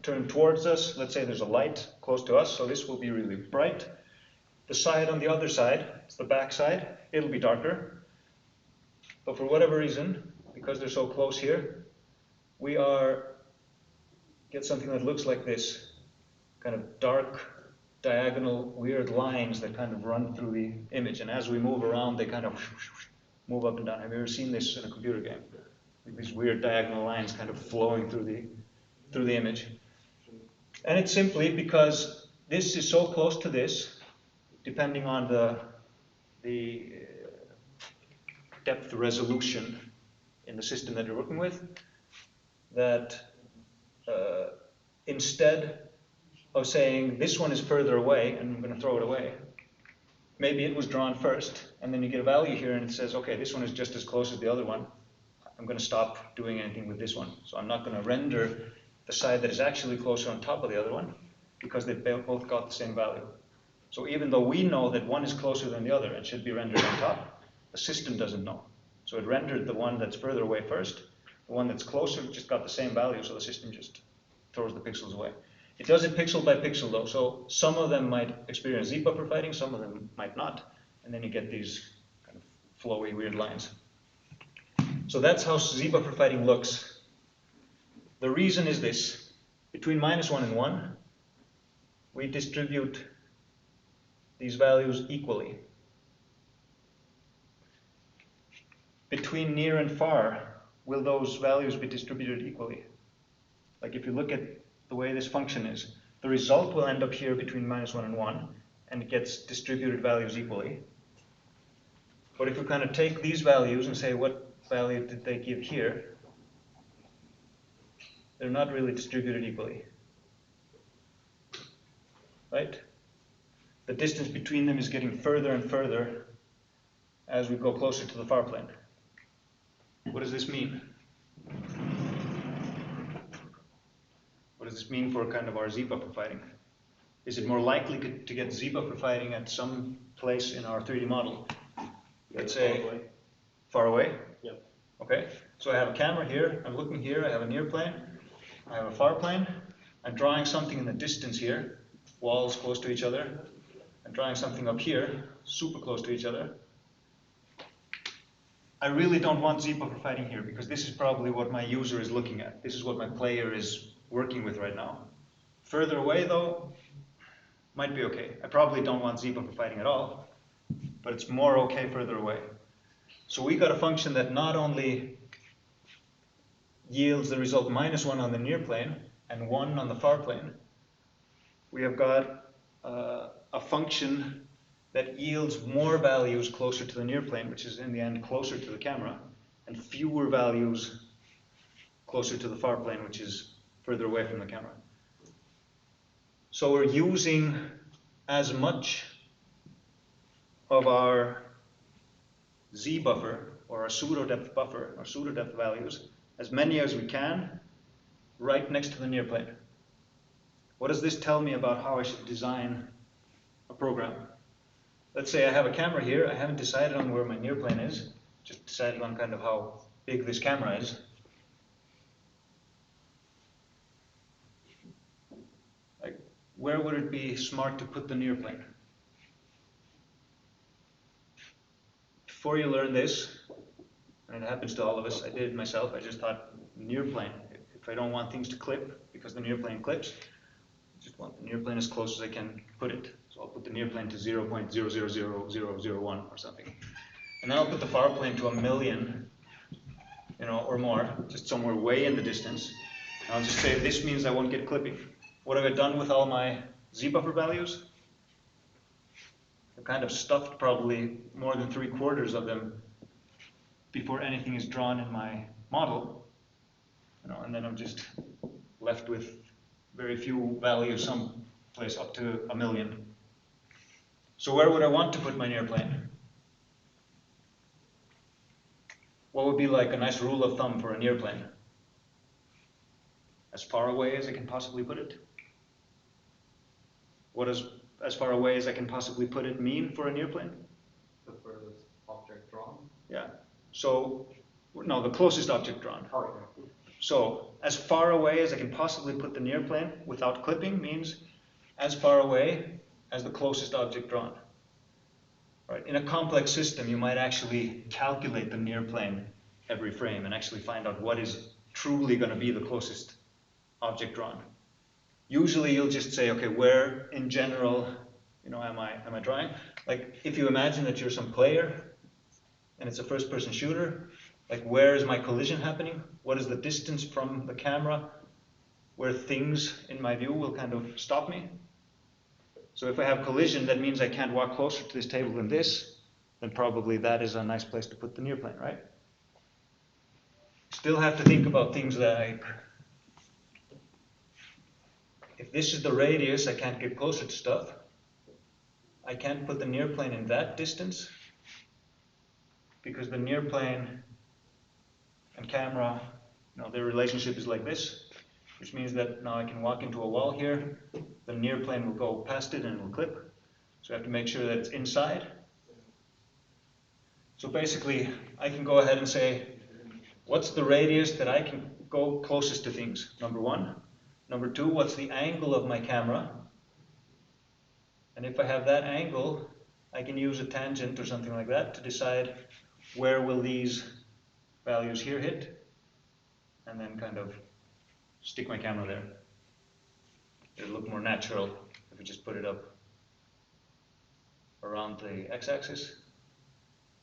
turn towards us. Let's say there's a light close to us, so this will be really bright. The side on the other side, it's the back side, it'll be darker. But for whatever reason, because they're so close here, we get something that looks like this, kind of dark, diagonal, weird lines that kind of run through the image. And as we move around, they kind of move up and down. Have you ever seen this in a computer game? Like these weird diagonal lines kind of flowing through the image. And it's simply because this is so close to this, depending on the depth resolution in the system that you're working with, that instead of saying this one is further away and I'm going to throw it away, maybe it was drawn first and then you get a value here and it says, okay, this one is just as close as the other one. I'm going to stop doing anything with this one. So I'm not going to render the side that is actually closer on top of the other one because they both got the same value. So even though we know that one is closer than the other and should be rendered on top, the system doesn't know. So it rendered the one that's further away first. The one that's closer just got the same value, so the system just throws the pixels away. It does it pixel by pixel though, so some of them might experience z-buffer fighting, some of them might not, and then you get these kind of flowy, weird lines. So that's how z-buffer fighting looks. The reason is this: between -1 and 1, we distribute these values equally. Between near and far, will those values be distributed equally? Like if you look at the way this function is, the result will end up here between -1 and 1, and it gets distributed values equally. But if we kind of take these values and say, what value did they give here? They're not really distributed equally, right? The distance between them is getting further and further as we go closer to the far plane. What does this mean? What does this mean for kind of our z-buffer fighting? Is it more likely to get z-buffer fighting at some place in our 3D model? Let's say far away? Yep. Okay, so I have a camera here, I'm looking here, I have a near plane, I have a far plane, I'm drawing something in the distance here, walls close to each other, I'm drawing something up here, super close to each other. I really don't want z-buffer fighting here because this is probably what my user is looking at. This is what my player is working with right now. Further away though, might be okay. I probably don't want z-buffer fighting at all, but it's more okay further away. So we got a function that not only yields the result -1 on the near plane and 1 on the far plane, we have got a function that yields more values closer to the near plane, which is in the end closer to the camera, and fewer values closer to the far plane, which is further away from the camera. So we're using as much of our z-buffer, or our pseudo-depth buffer, our pseudo-depth values, as many as we can, right next to the near plane. What does this tell me about how I should design a program? Let's say I have a camera here, I haven't decided on where my near plane is, just decided on kind of how big this camera is. Like, where would it be smart to put the near plane? Before you learn this, and it happens to all of us, I did it myself, I just thought near plane. If I don't want things to clip, because the near plane clips, I just want the near plane as close as I can put it. So I'll put the near plane to 0.000001 or something. And then I'll put the far plane to 1,000,000, or more, just somewhere way in the distance. And I'll just say this means I won't get clipping. What have I done with all my z-buffer values? I've kind of stuffed probably more than 3/4 of them before anything is drawn in my model, and then I'm just left with very few values, someplace up to 1,000,000. So where would I want to put my near plane? What would be like a nice rule of thumb for a near plane? As far away as I can possibly put it? What does as far away as I can possibly put it mean for a near plane? The furthest object drawn. Yeah. So, no, the closest object drawn. Oh, yeah. So as far away as I can possibly put the near plane without clipping means as far away as the closest object drawn. Right? In a complex system, you might actually calculate the near plane every frame and actually find out what is truly going to be the closest object drawn. Usually you'll just say, okay, where in general, am I drawing? Like if you imagine that you're some player and it's a first-person shooter, like where is my collision happening? What is the distance from the camera where things in my view will kind of stop me? So if I have collision, that means I can't walk closer to this table than this, then probably that is a nice place to put the near plane, right? Still have to think about things like, if this is the radius, I can't get closer to stuff. I can't put the near plane in that distance because the near plane and camera, their relationship is like this, which means that now I can walk into a wall here, the near plane will go past it and it will clip. So I have to make sure that it's inside. So basically, I can go ahead and say, what's the radius that I can go closest to things? Number one. Number two, what's the angle of my camera? And if I have that angle, I can use a tangent or something like that to decide where will these values here hit, and then kind of stick my camera there. It'll look more natural if we just put it up around the x-axis.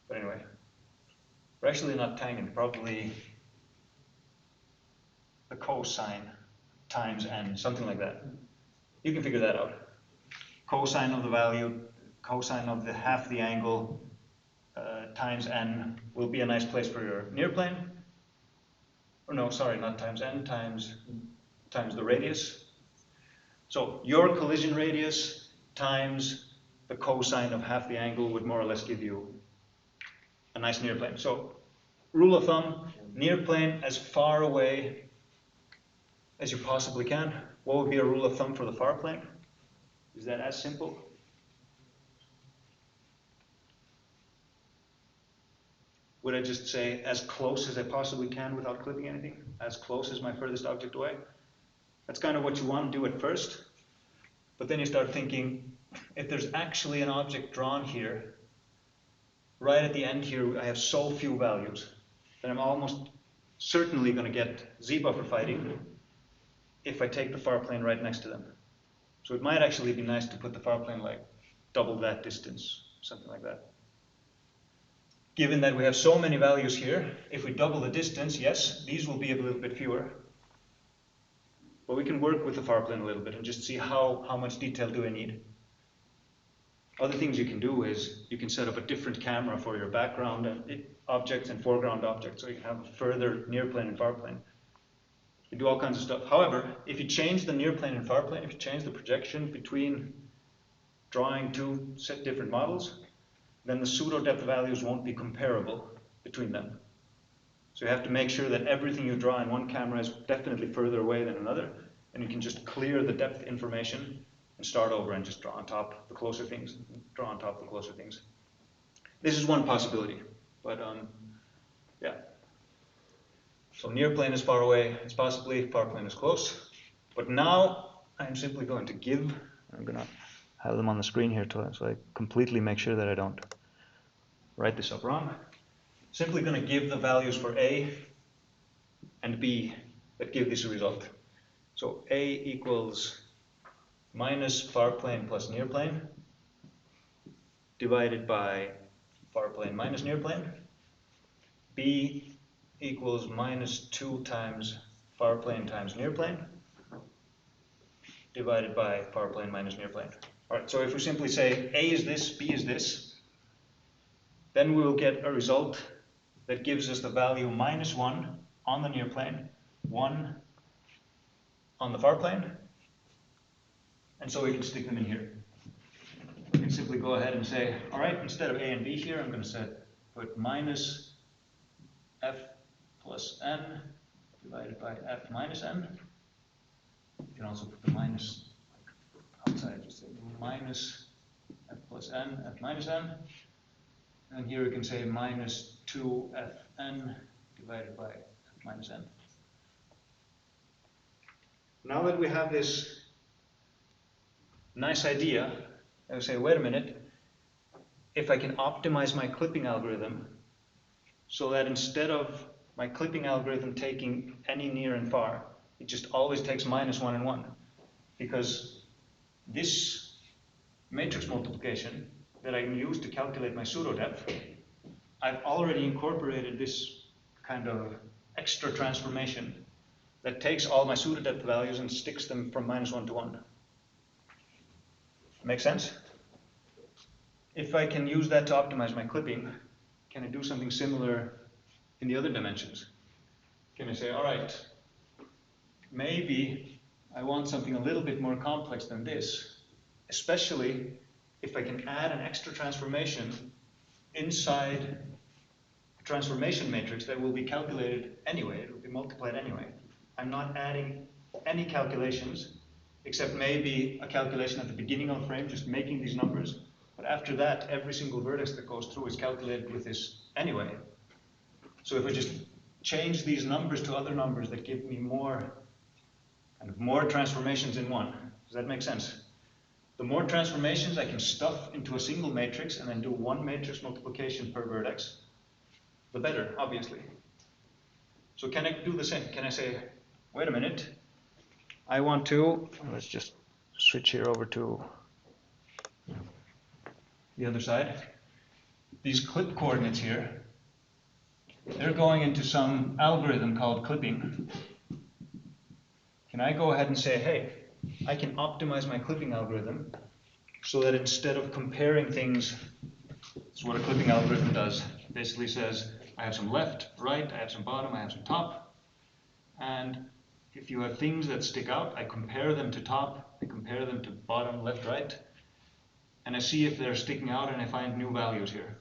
But anyway, we're actually not tangent, probably the cosine times n, something like that. You can figure that out. Cosine of the value, cosine of the half the angle times n will be a nice place for your near plane. Or no, sorry, not times n, times the radius. So your collision radius times the cosine of half the angle would more or less give you a nice near plane. So rule of thumb, near plane as far away as you possibly can. What would be a rule of thumb for the far plane? Is that as simple? Would I just say as close as I possibly can without clipping anything? As close as my furthest object away? That's kind of what you want to do at first. But then you start thinking, if there's actually an object drawn here, right at the end here I have so few values that I'm almost certainly going to get z-buffer fighting if I take the far plane right next to them. So it might actually be nice to put the far plane like double that distance, something like that. Given that we have so many values here, if we double the distance, yes, these will be a little bit fewer. But we can work with the far plane a little bit and just see how much detail do I need. Other things you can do is you can set up a different camera for your background and objects and foreground objects, so you can have a further near plane and far plane. You do all kinds of stuff. However, if you change the near plane and far plane, if you change the projection between drawing two different models, then the pseudo depth values won't be comparable between them. So you have to make sure that everything you draw in one camera is definitely further away than another, and you can just clear the depth information and start over and just draw on top the closer things, draw on top the closer things. This is one possibility, but yeah. So near plane is far away as possibly, far plane is close. But now I'm simply going to give, I'm going to have them on the screen here so I completely make sure that I don't write this up wrong. Simply going to give the values for A and B that give this result. So A equals minus far plane plus near plane divided by far plane minus near plane. B equals minus 2 times far plane times near plane divided by far plane minus near plane. All right, so if we simply say A is this, B is this, then we will get a result that gives us the value minus 1 on the near plane, 1 on the far plane, and so we can stick them in here. We can simply go ahead and say, all right, instead of A and B here, I'm going to put minus F plus N divided by F minus N. You can also put the minus outside, just say minus F plus N, F minus N. And here we can say minus 2Fn divided by F minus N. now that we have this nice idea, I would say, wait a minute, if I can optimize my clipping algorithm so that instead of my clipping algorithm taking any near and far, it just always takes -1 and 1. Because this matrix multiplication that I can use to calculate my pseudo depth, I've already incorporated this kind of extra transformation that takes all my pseudo depth values and sticks them from -1 to 1. Make sense? If I can use that to optimize my clipping, can I do something similar in the other dimensions? Can I say, all right, maybe I want something a little bit more complex than this, especially if I can add an extra transformation inside a transformation matrix that will be calculated anyway, it will be multiplied anyway. I'm not adding any calculations, except maybe a calculation at the beginning of the frame, just making these numbers. But after that, every single vertex that goes through is calculated with this anyway. So if I just change these numbers to other numbers that give me more transformations in one, does that make sense? The more transformations I can stuff into a single matrix and then do one matrix multiplication per vertex, the better, obviously. So can I do the same? Can I say, wait a minute, I want to, let's just switch here over to the other side. These clip coordinates here, they're going into some algorithm called clipping. Can I go ahead and say, hey, I can optimize my clipping algorithm so that instead of comparing things, that's what a clipping algorithm does. It basically says, I have some left, right, I have some bottom, I have some top. And if you have things that stick out, I compare them to top, I compare them to bottom, left, right, and I see if they're sticking out and I find new values here.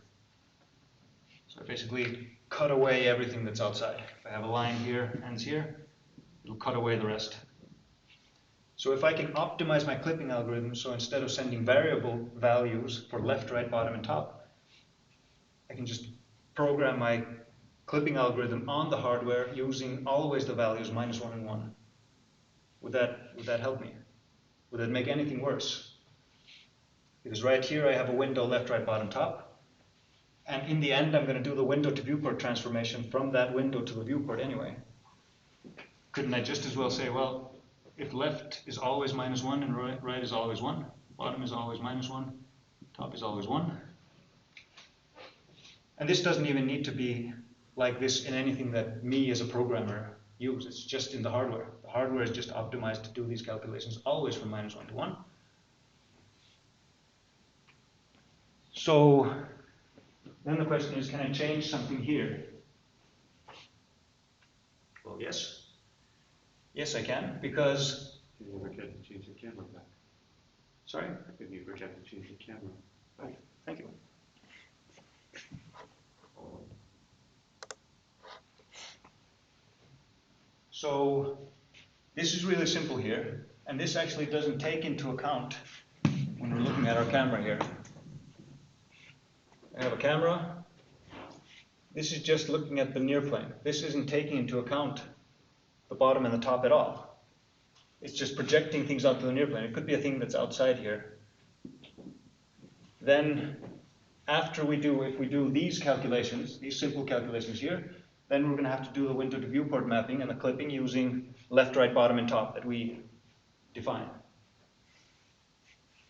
So I basically cut away everything that's outside. If I have a line here, ends here, it'll cut away the rest. So if I can optimize my clipping algorithm, so instead of sending variable values for left, right, bottom, and top, I can just program my clipping algorithm on the hardware using always the values -1 and 1. Would that help me? Would that make anything worse? Because right here I have a window left, right, bottom, top. And in the end, I'm going to do the window to viewport transformation from that window to the viewport anyway. Couldn't I just as well say, well, if left is always -1 and right is always 1, bottom is always -1, top is always 1. And this doesn't even need to be like this in anything that me as a programmer use. It's just in the hardware. The hardware is just optimized to do these calculations always from -1 to 1. So then the question is, can I change something here? Well, yes. Yes, I can, because... Can you forget to change the camera back? Sorry? Can you forget to change the camera? Oh, thank you. So this is really simple here, and this actually doesn't take into account when we're looking at our camera here. I have a camera. This is just looking at the near plane. This isn't taking into account the bottom and the top at all. It's just projecting things onto the near plane. It could be a thing that's outside here. Then after if we do these calculations, these simple calculations here, then we're going to have to do the window to viewport mapping and the clipping using left, right, bottom, and top that we define.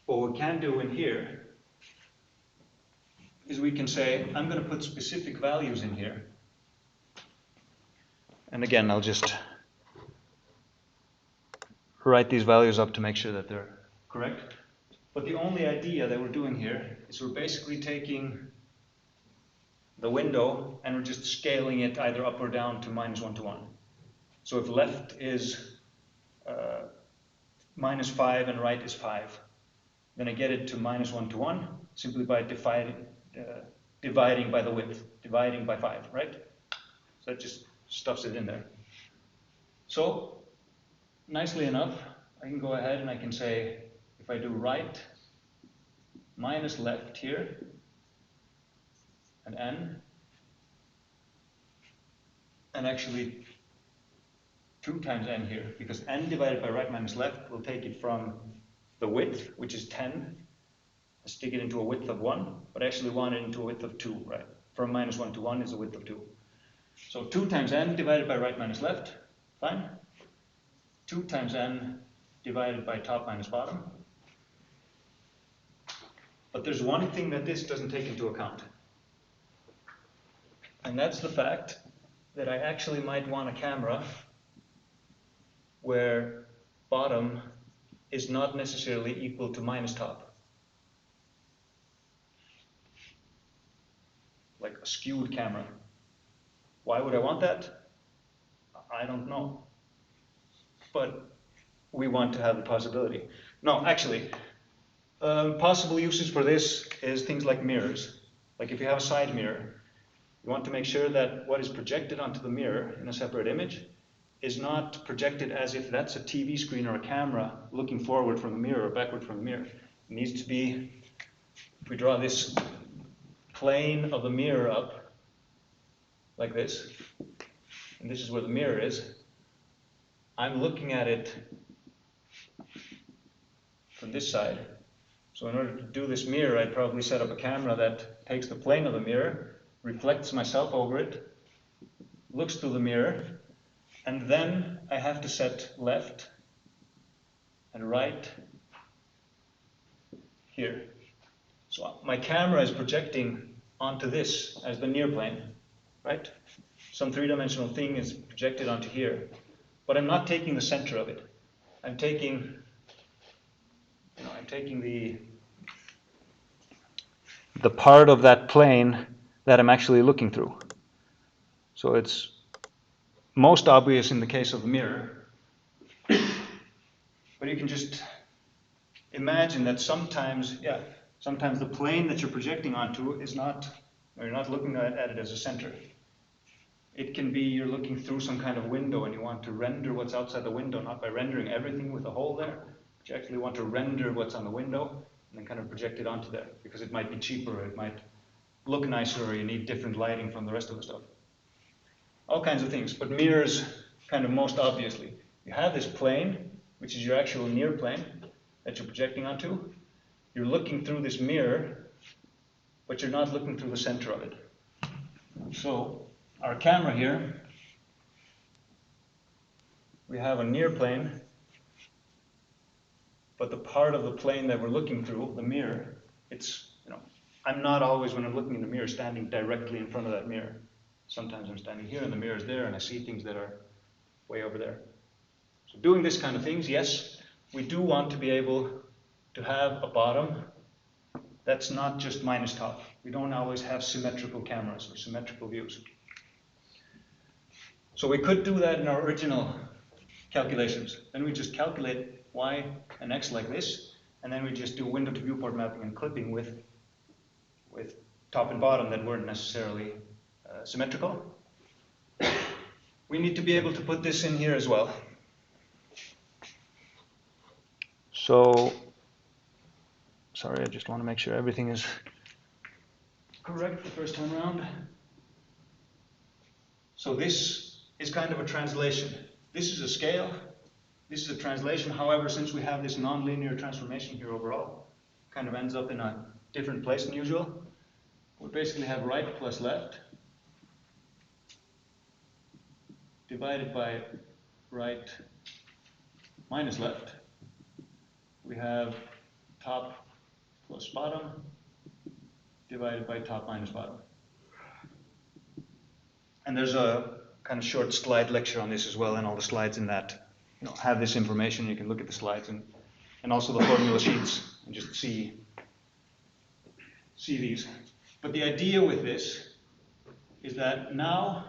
What we can do in here is we can say, I'm going to put specific values in here. And again, I'll just write these values up to make sure that they're correct. But the only idea that we're doing here is we're basically taking the window and we're just scaling it either up or down to -1 to 1. So if left is -5 and right is 5, then I get it to -1 to 1 simply by dividing by the width, dividing by 5, right? So that just stuffs it in there. So nicely enough, I can go ahead and I can say, if I do right minus left here, and n, and actually 2 times n here, because n divided by right minus left will take it from the width, which is 10, and stick it into a width of 1, but I actually want it into a width of 2, right? From minus 1 to 1 is a width of 2. So 2 times n divided by right minus left, fine. 2 times n divided by top minus bottom. But there's one thing that this doesn't take into account. And that's the fact that I actually might want a camera where bottom is not necessarily equal to minus top. Like a skewed camera. Why would I want that? I don't know. But we want to have the possibility. No, actually, possible uses for this is things like mirrors. Like if you have a side mirror, you want to make sure that what is projected onto the mirror in a separate image is not projected as if that's a TV screen or a camera looking forward from the mirror or backward from the mirror. It needs to be, if we draw this plane of the mirror up like this, and this is where the mirror is, I'm looking at it from this side. So in order to do this mirror, I'd probably set up a camera that takes the plane of the mirror, reflects myself over it, looks through the mirror, and then I have to set left and right here. So my camera is projecting onto this as the near plane, right? Some three-dimensional thing is projected onto here, but I'm not taking the center of it. I'm taking the part of that plane that I'm actually looking through. So it's most obvious in the case of the mirror, but you can just imagine that sometimes the plane that you're projecting onto is not, or you're not looking at it as a center. It can be you're looking through some kind of window and you want to render what's outside the window, not by rendering everything with a hole there, but you actually want to render what's on the window and then kind of project it onto there, because it might be cheaper, or it might look nicer, or you need different lighting from the rest of the stuff. All kinds of things, but mirrors kind of most obviously. You have this plane, which is your actual near plane that you're projecting onto. You're looking through this mirror, but you're not looking through the center of it. So our camera here, we have a near plane, but the part of the plane that we're looking through, the mirror, it's, I'm not always, when I'm looking in the mirror, standing directly in front of that mirror. Sometimes I'm standing here and the mirror's there and I see things that are way over there. So doing this kind of things, yes, we do want to be able to have a bottom that's not just minus top. We don't always have symmetrical cameras or symmetrical views. So we could do that in our original calculations. Then we just calculate y and x like this, and then we just do window to viewport mapping and clipping with top and bottom that weren't necessarily symmetrical. We need to be able to put this in here as well. So, sorry, I just want to make sure everything is correct the first time around. So this is kind of a translation. This is a scale. This is a translation. However, since we have this nonlinear transformation here overall, kind of ends up in a different place than usual. We basically have right plus left divided by right minus left. We have top plus bottom divided by top minus bottom. And there's a kind of short slide lecture on this as well, and all the slides in that have this information. You can look at the slides and also the formula sheets and just see these. But the idea with this is that now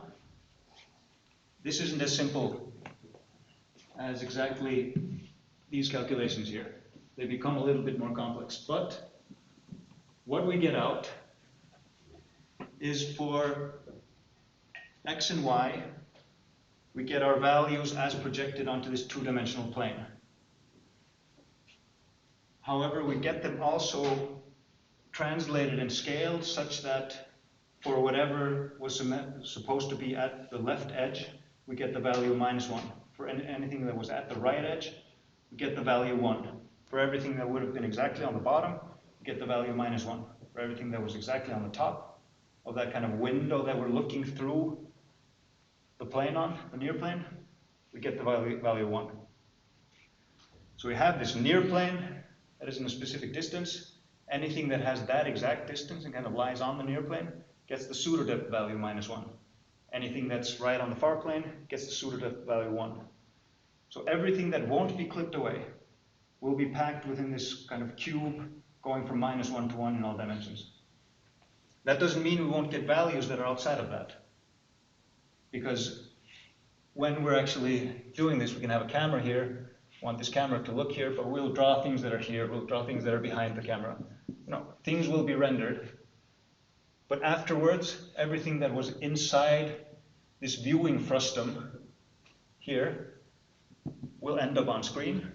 this isn't as simple as exactly these calculations here. They become a little bit more complex. But what we get out is for x and y, we get our values as projected onto this two-dimensional plane. However, we get them also translated and scaled such that for whatever was supposed to be at the left edge, we get the value -1. for anything that was at the right edge, we get the value 1. For everything that would have been exactly on the bottom, we get the value -1. For everything that was exactly on the top of that kind of window that we're looking through the plane on, the near plane, we get the value 1. So we have this near plane that is in a specific distance. Anything that has that exact distance and kind of lies on the near plane gets the pseudo-depth value -1. Anything that's right on the far plane gets the pseudo-depth value 1. So everything that won't be clipped away will be packed within this kind of cube going from -1 to 1 in all dimensions. That doesn't mean we won't get values that are outside of that. Because when we're actually doing this, we can have a camera here, want this camera to look here, but we'll draw things that are here, we'll draw things that are behind the camera. Things will be rendered. But afterwards, everything that was inside this viewing frustum here will end up on screen.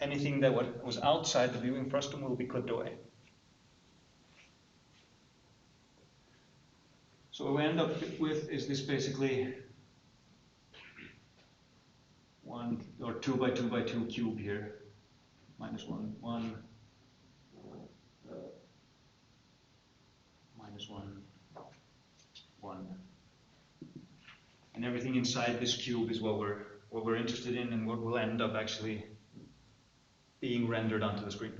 Anything that was outside the viewing frustum will be clipped away. So what we end up with is this basically 1 or 2 by 2 by 2 cube here, -1, 1, -1, 1. And everything inside this cube is what we're interested in and what will end up actually being rendered onto the screen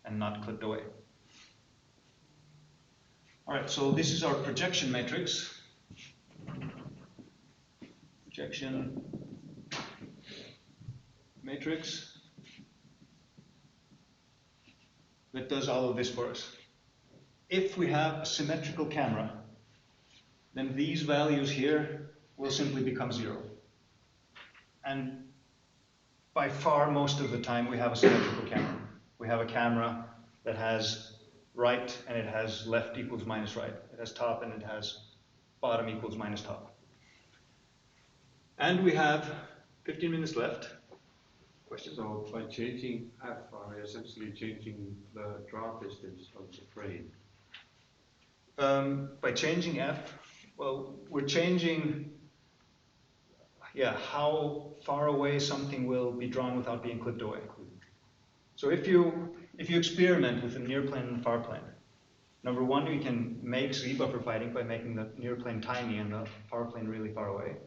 and not clipped away. All right, so this is our projection matrix. Projection matrix that does all of this for us. If we have a symmetrical camera, then these values here will simply become 0. And by far most of the time we have a symmetrical camera. We have a camera that has right and it has left equals minus right. It has top and it has bottom equals minus top. And we have 15 minutes left. Questions? So by changing f, are we essentially changing the draw distance of the frame? By changing f, well, we're changing how far away something will be drawn without being clipped away. So if you experiment with the near plane and the far plane, number one, you can make z-buffer fighting by making the near plane tiny and the far plane really far away.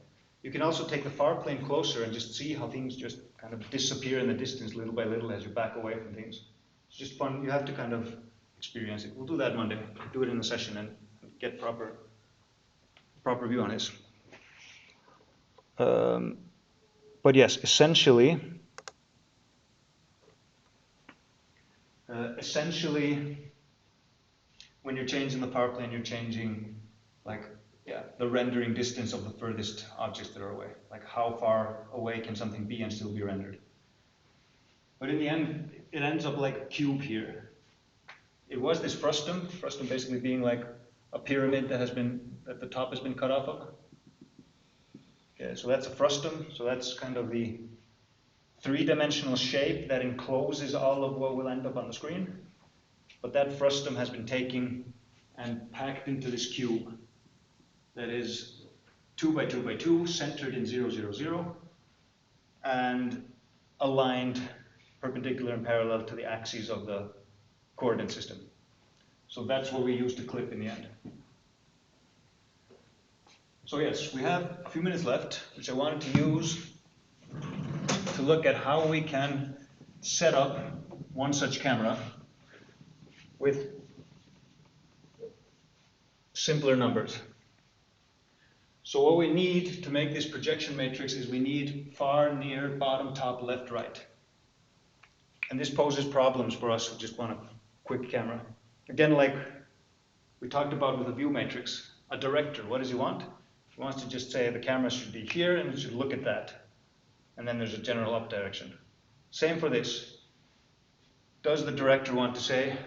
You can also take the far plane closer and just see how things just kind of disappear in the distance little by little as you back away from things. It's just fun. You have to kind of experience it. We'll do that Monday. Do it in the session and get proper view on this. But yes, essentially, when you're changing the far plane, you're changing the rendering distance of the furthest objects that are away. Like how far away can something be and still be rendered. But in the end, it ends up like a cube here. It was this frustum basically being like a pyramid that the top has been cut off of. Okay, so that's a frustum. So that's kind of the three-dimensional shape that encloses all of what will end up on the screen. But that frustum has been taken and packed into this cube that is 2 by 2 by 2, centered in 0, 0, 0, and aligned perpendicular and parallel to the axes of the coordinate system. So that's what we use to clip in the end. So yes, we have a few minutes left, which I wanted to use to look at how we can set up one such camera with simpler numbers. So what we need to make this projection matrix is we need far, near, bottom, top, left, right. And this poses problems for us who just want a quick camera. Again, like we talked about with the view matrix, a director, what does he want? He wants to just say the camera should be here and it should look at that. And then there's a general up direction. Same for this. Does the director want to say,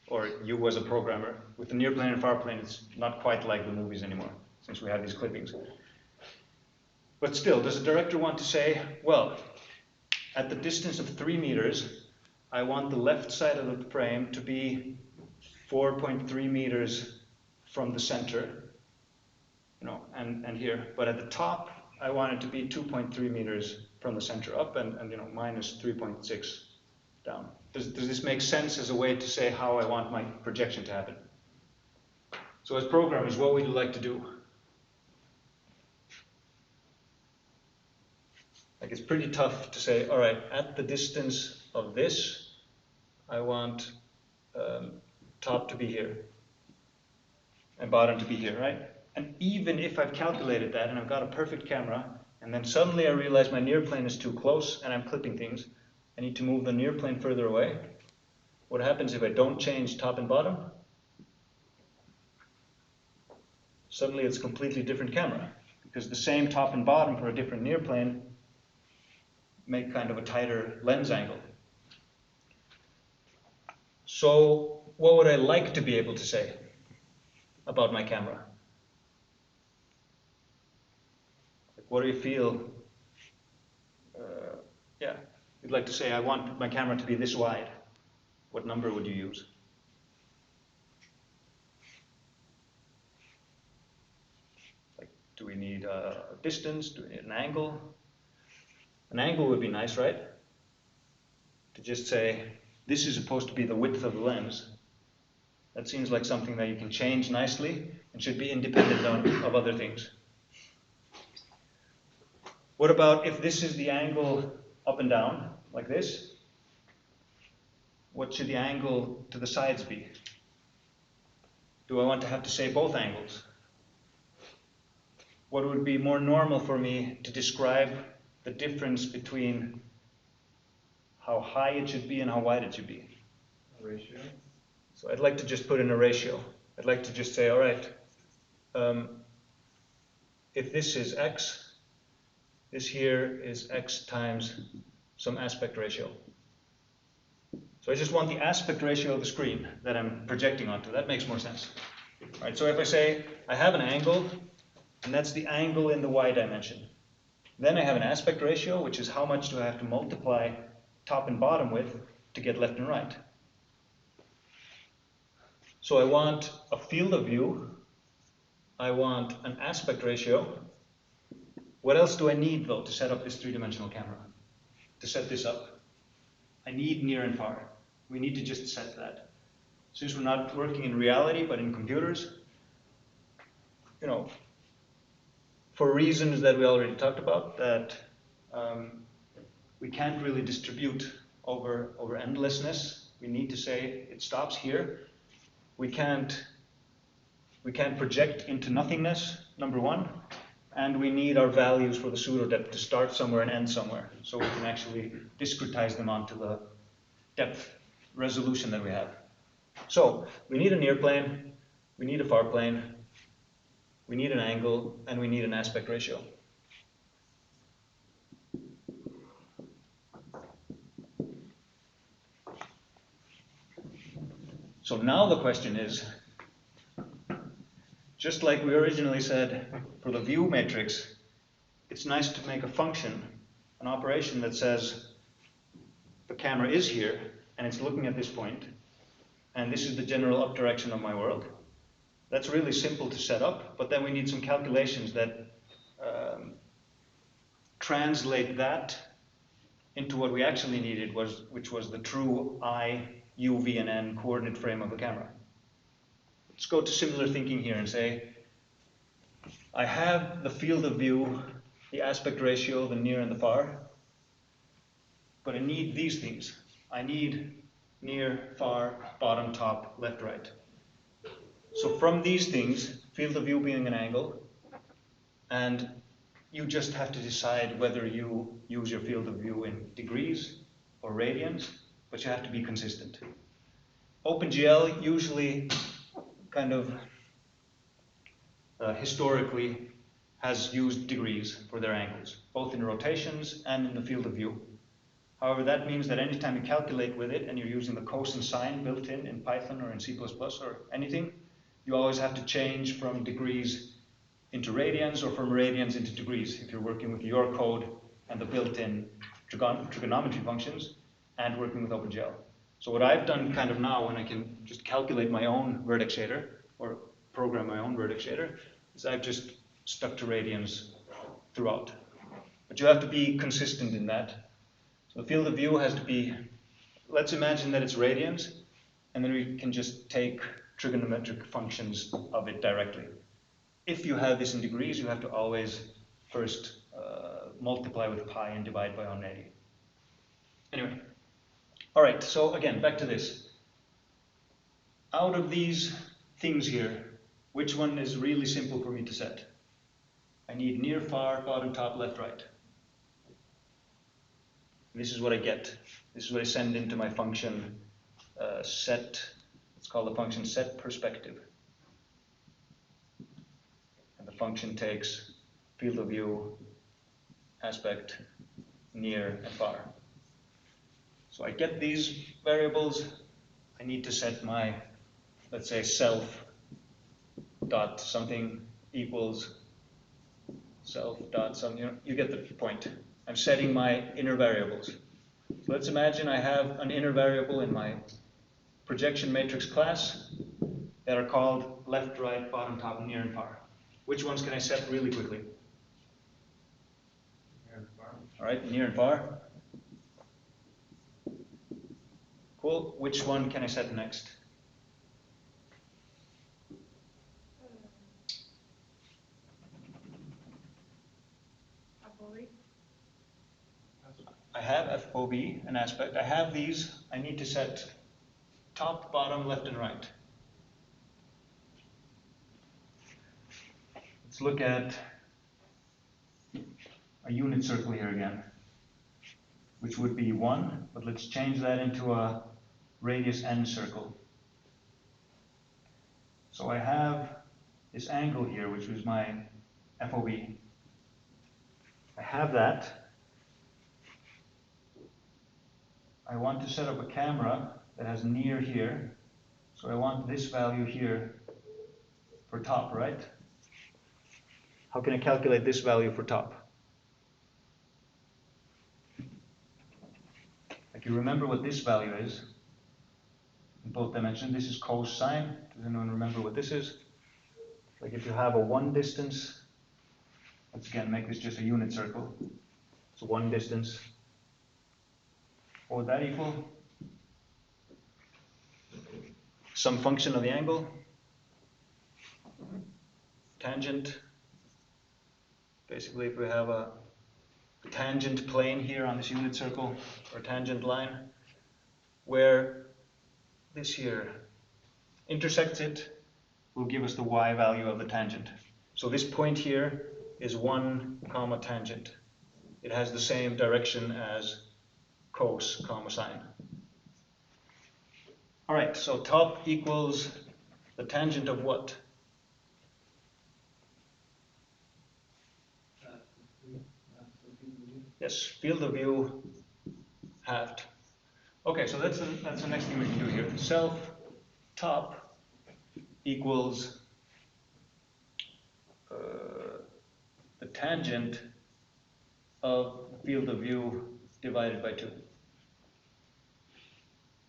or you as a programmer, with the near plane and far plane, it's not quite like the movies anymore, since we have these clippings. But still, does the director want to say, well, at the distance of 3 meters, I want the left side of the frame to be 4.3 meters from the center, and here. But at the top, I want it to be 2.3 meters from the center up and minus 3.6 down. Does this make sense as a way to say how I want my projection to happen? So as programmers, what would you like to do? Like, it's pretty tough to say, all right, at the distance of this, I want top to be here and bottom to be here, right? And even if I've calculated that and I've got a perfect camera, and then suddenly I realize my near plane is too close and I'm clipping things, I need to move the near plane further away. What happens if I don't change top and bottom? Suddenly it's a completely different camera, because the same top and bottom for a different near plane make kind of a tighter lens angle. So what would I like to be able to say about my camera? Like, what do you feel? Yeah, you'd like to say, I want my camera to be this wide. What number would you use? Like, do we need a distance? Do we need an angle? An angle would be nice, right? To just say, this is supposed to be the width of the lens. That seems like something that you can change nicely and should be independent of other things. What about if this is the angle up and down, like this? What should the angle to the sides be? Do I want to have to say both angles? What would be more normal for me to describe the difference between how high it should be and how wide it should be? Ratio. So I'd like to just put in a ratio. I'd like to just say, all right, if this is x, this here is x times some aspect ratio. So I just want the aspect ratio of the screen that I'm projecting onto. That makes more sense. All right, so if I say I have an angle, and that's the angle in the y dimension. Then I have an aspect ratio, which is how much do I have to multiply top and bottom with to get left and right. So I want a field of view. I want an aspect ratio. What else do I need, though, to set up this three-dimensional camera? To set this up? I need near and far. We need to just set that. Since we're not working in reality, but in computers, for reasons that we already talked about, that we can't really distribute over endlessness. We need to say it stops here. We can't project into nothingness, number one, and we need our values for the pseudo depth to start somewhere and end somewhere, so we can actually discretize them onto the depth resolution that we have. So we need a near plane, we need a far plane, we need an angle, and we need an aspect ratio. So now the question is, just like we originally said for the view matrix, it's nice to make a function, an operation that says the camera is here and it's looking at this point, and this is the general up direction of my world. That's really simple to set up, but then we need some calculations that translate that into what we actually needed, which was the true I, U, V, and N coordinate frame of the camera. Let's go to similar thinking here and say, I have the field of view, the aspect ratio, the near and the far, but I need these things. I need near, far, bottom, top, left, right. So from these things, field of view being an angle, and you just have to decide whether you use your field of view in degrees or radians, but you have to be consistent. OpenGL usually kind of historically has used degrees for their angles, both in rotations and in the field of view. However, that means that anytime you calculate with it and you're using the cosine sign built in Python or in C++ or anything, you always have to change from degrees into radians or from radians into degrees if you're working with your code and the built-in trigonometry functions and working with OpenGL. So what I've done kind of now, when I can just calculate my own vertex shader or program my own vertex shader, is I've just stuck to radians throughout. But you have to be consistent in that. So the field of view has to be, let's imagine that it's radians, and then we can just take trigonometric functions of it directly. If you have this in degrees, you have to always first multiply with pi and divide by 180. Anyway, all right, so again, back to this. Out of these things here, which one is really simple for me to set? I need near, far, bottom, top, left, right. And this is what I get. This is what I send into my function set. It's called the function set perspective. And the function takes field of view, aspect, near, and far. So I get these variables. I need to set my, let's say, self dot something equals self dot something. You get the point. I'm setting my inner variables. So let's imagine I have an inner variable in my projection matrix class that are called left, right, bottom, top, near, and far. Which ones can I set really quickly? Near and far. All right, near and far. Cool. Which one can I set next? I have FOV, an aspect. I have these. I need to set top, bottom, left, and right. Let's look at a unit circle here again, which would be 1, but let's change that into a radius n circle. So I have this angle here, which was my FOV. I have that. I want to set up a camera that has near here. So I want this value here for top, right? How can I calculate this value for top? Like, you remember what this value is in both dimensions. This is cosine. Does anyone remember what this is? Like, if you have a 1 distance, let's again make this just a unit circle. So 1 distance. What would that equal? Some function of the angle. Tangent. Basically, if we have a tangent plane here on this unit circle, or tangent line, where this here intersects it, will give us the y value of the tangent. So this point here is 1 comma tangent. It has the same direction as cos comma sine. All right, so top equals the tangent of what? Yes, field of view halved. Okay, so that's the next thing we can do here. Self top equals the tangent of field of view divided by 2.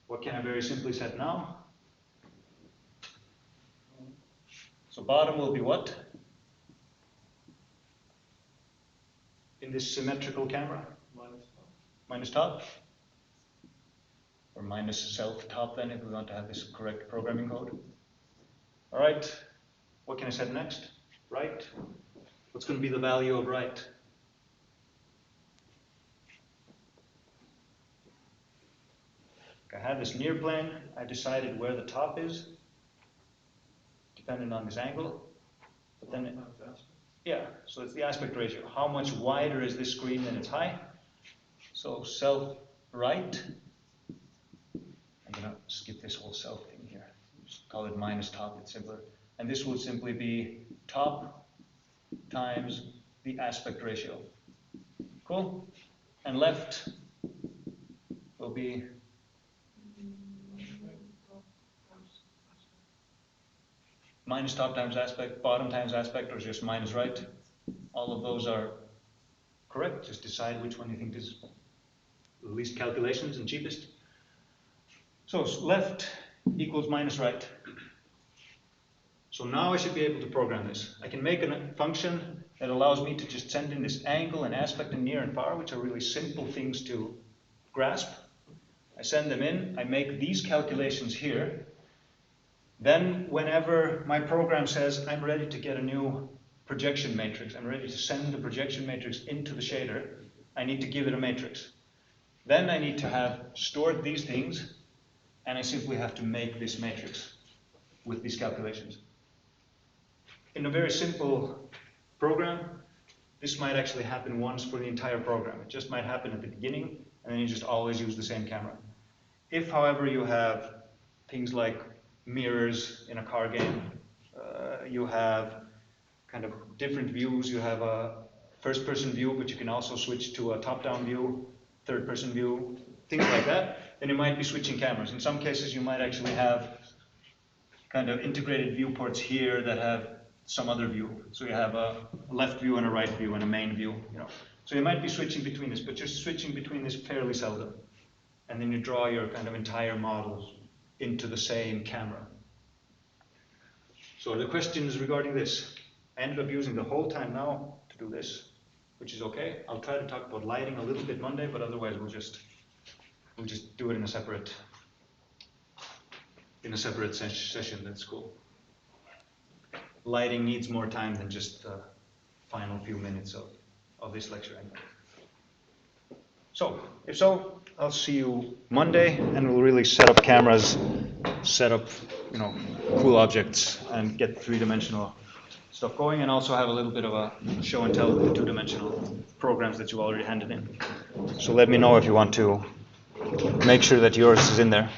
What can I very simply set now? So bottom will be what? In this symmetrical camera? Minus top. Minus top? Or minus self top then, if we want to have this correct programming code. All right, what can I set next? Right. What's going to be the value of right? I have this near plane. I decided where the top is, depending on this angle. But then, yeah, so it's the aspect ratio. How much wider is this screen than its height? So self right. I'm going to skip this whole self thing here. Just call it minus top, it's simpler. And this will simply be top times the aspect ratio. Cool? And left will be minus top times aspect, bottom times aspect, or just minus right. All of those are correct. Just decide which one you think is the least calculations and cheapest. So left equals minus right. So now I should be able to program this. I can make a function It allows me to just send in this angle and aspect and near and far, which are really simple things to grasp. I send them in, I make these calculations here. Then whenever my program says I'm ready to get a new projection matrix, I'm ready to send the projection matrix into the shader, I need to give it a matrix. Then I need to have stored these things, and I simply have to make this matrix with these calculations. In a very simple program, this might actually happen once for the entire program. It just might happen at the beginning, and then you just always use the same camera. If, however, you have things like mirrors in a car game, you have kind of different views, you have a first-person view, but you can also switch to a top-down view, third-person view, things like that, then you might be switching cameras. In some cases, you might actually have kind of integrated viewports here that have some other view. So you have a left view and a right view and a main view. So you might be switching between this, but you're switching between this fairly seldom. And then you draw your kind of entire model into the same camera. So the questions regarding this, I ended up using the whole time now to do this, which is okay. I'll try to talk about lighting a little bit Monday, but otherwise we'll just do it in a separate session. That's cool. Lighting needs more time than just the final few minutes of this lecture anyway. So, if so, I'll see you Monday, and we'll really set up cameras, set up, cool objects, and get three-dimensional stuff going, and also have a little bit of a show and tell with the two-dimensional programs that you already handed in. So let me know if you want to make sure that yours is in there.